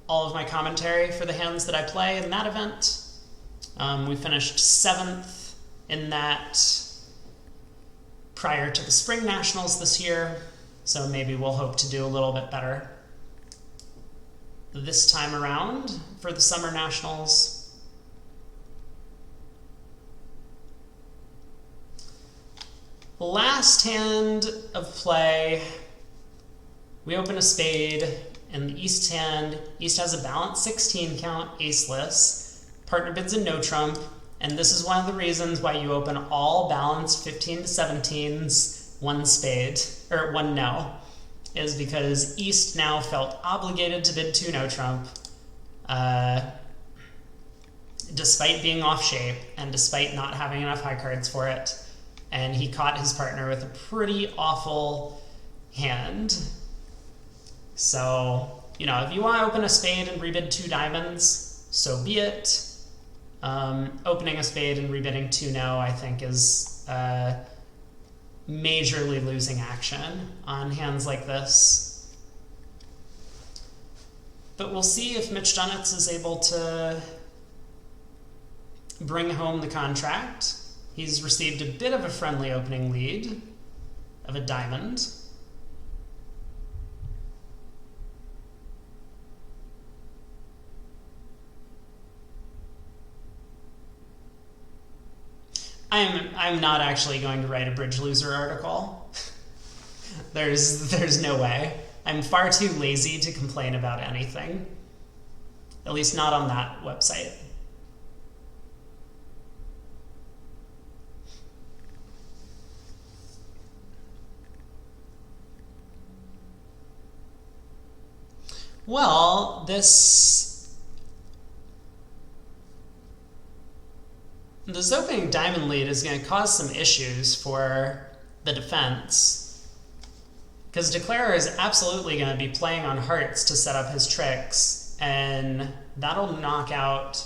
all of my commentary for the hands that I play in that event. We finished 7th in that prior to the Spring Nationals this year, so maybe we'll hope to do a little bit better this time around for the Summer Nationals. Last hand of play, we open a spade. In the East hand, East has a balanced 16 count, aceless. Partner bids a no trump, and this is one of the reasons why you open all balanced 15 to 17s, one spade, or one no, is because East now felt obligated to bid 2 no trump, despite being off shape and despite not having enough high cards for it, and he caught his partner with a pretty awful hand. So, you know, if you want to open a spade and rebid 2 diamonds, so be it. Opening a spade and rebidding 2 no, I think, is majorly losing action on hands like this. But we'll see if Mitch Dunitz is able to bring home the contract. He's received a bit of a friendly opening lead of a diamond. I'm not actually going to write a Bridge Loser article. There's no way. I'm far too lazy to complain about anything. At least not on that website. Well, this opening diamond lead is going to cause some issues for the defense, because Declarer is absolutely going to be playing on hearts to set up his tricks, and that'll knock out,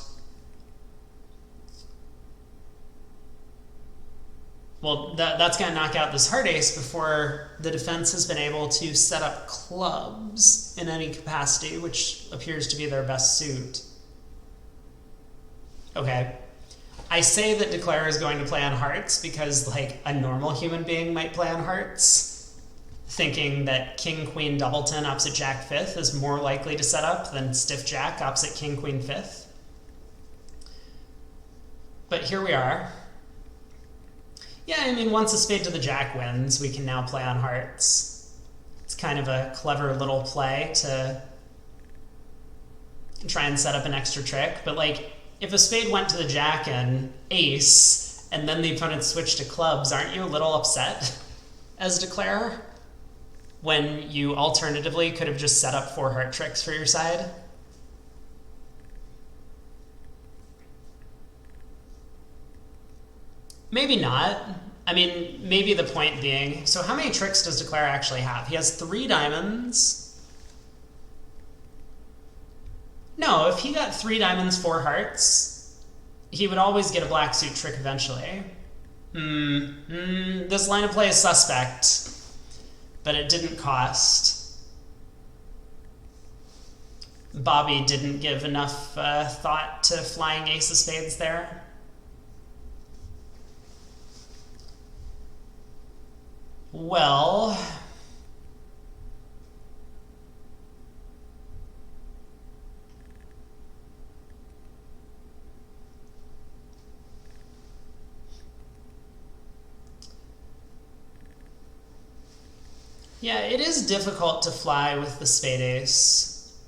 well, that's going to knock out this heart ace before the defense has been able to set up clubs in any capacity, which appears to be their best suit. Okay. I say that Declarer is going to play on hearts because, like, a normal human being might play on hearts, thinking that King, Queen, Doubleton opposite Jack fifth is more likely to set up than Stiff Jack opposite King, Queen fifth. But here we are. Yeah, I mean, once a spade to the Jack wins, we can now play on hearts. It's kind of a clever little play to try and set up an extra trick, but, like, if a spade went to the Jack and ace, and then the opponent switched to clubs, aren't you a little upset as declarer? When you alternatively could have just set up 4 heart tricks for your side? Maybe not. I mean, maybe the point being, so how many tricks does declarer actually have? He has 3 diamonds. No, if he got 3 diamonds, 4 hearts, he would always get a black suit trick eventually. This line of play is suspect, but it didn't cost. Bobby didn't give enough thought to flying ace of spades there. Well, yeah, it is difficult to fly with the spade ace.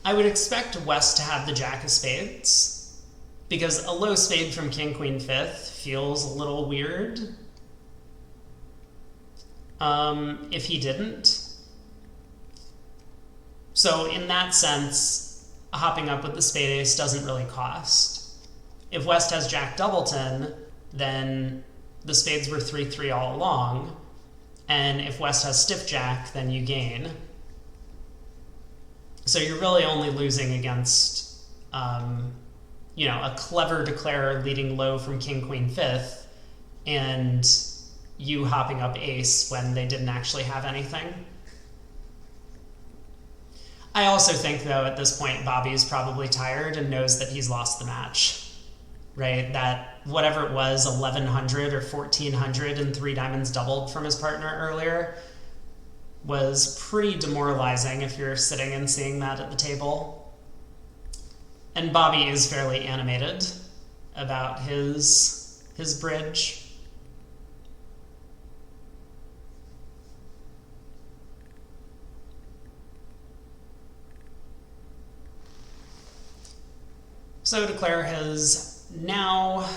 I would expect West to have the jack of spades, because a low spade from king, queen, fifth feels a little weird. If he didn't. So in that sense, hopping up with the spade ace doesn't really cost. If West has jack doubleton, then the spades were 3-3 all along. And if West has stiff jack, then you gain. So you're really only losing against, a clever declarer leading low from king, queen, fifth, and you hopping up ace when they didn't actually have anything. I also think, though, at this point, Bobby is probably tired and knows that he's lost the match, right? That whatever it was, 1,100 or 1,400 and 3 diamonds doubled from his partner earlier was pretty demoralizing if you're sitting and seeing that at the table. And Bobby is fairly animated about his bridge. So declarer has now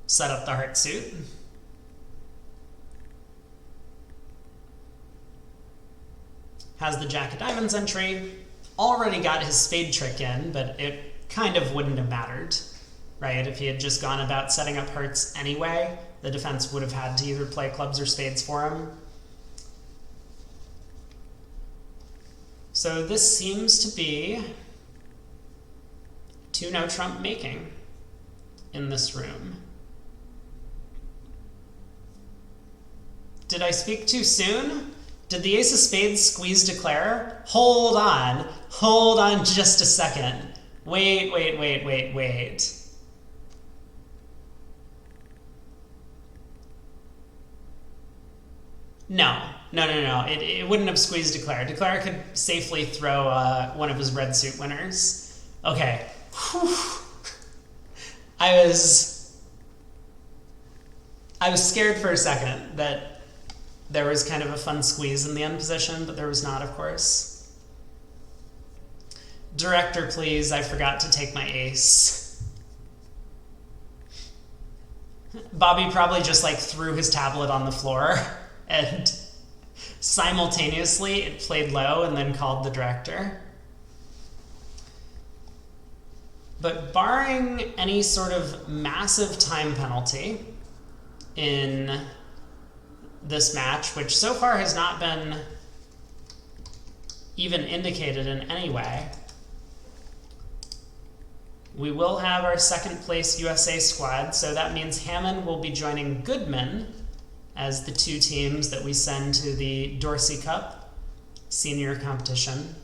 set up the heart suit. Has the jack of diamonds entry. Already got his spade trick in, but it kind of wouldn't have mattered, right? If he had just gone about setting up hearts anyway, the defense would have had to either play clubs or spades for him. So this seems to be 2 no trump making in this room. Did I speak too soon? Did the ace of spades squeeze declarer? Hold on just a second. Wait. No. It wouldn't have squeezed declarer. Declarer could safely throw one of his red suit winners. Okay. Whew. I was scared for a second that there was kind of a fun squeeze in the end position, but there was not, of course. Director, please. I forgot to take my ace. Bobby probably just threw his tablet on the floor and simultaneously it played low and then called the director. But barring any sort of massive time penalty in this match, which so far has not been even indicated in any way, we will have our second place USA squad. So that means Hamman will be joining Goodman as the 2 teams that we send to the Dorsey Cup senior competition.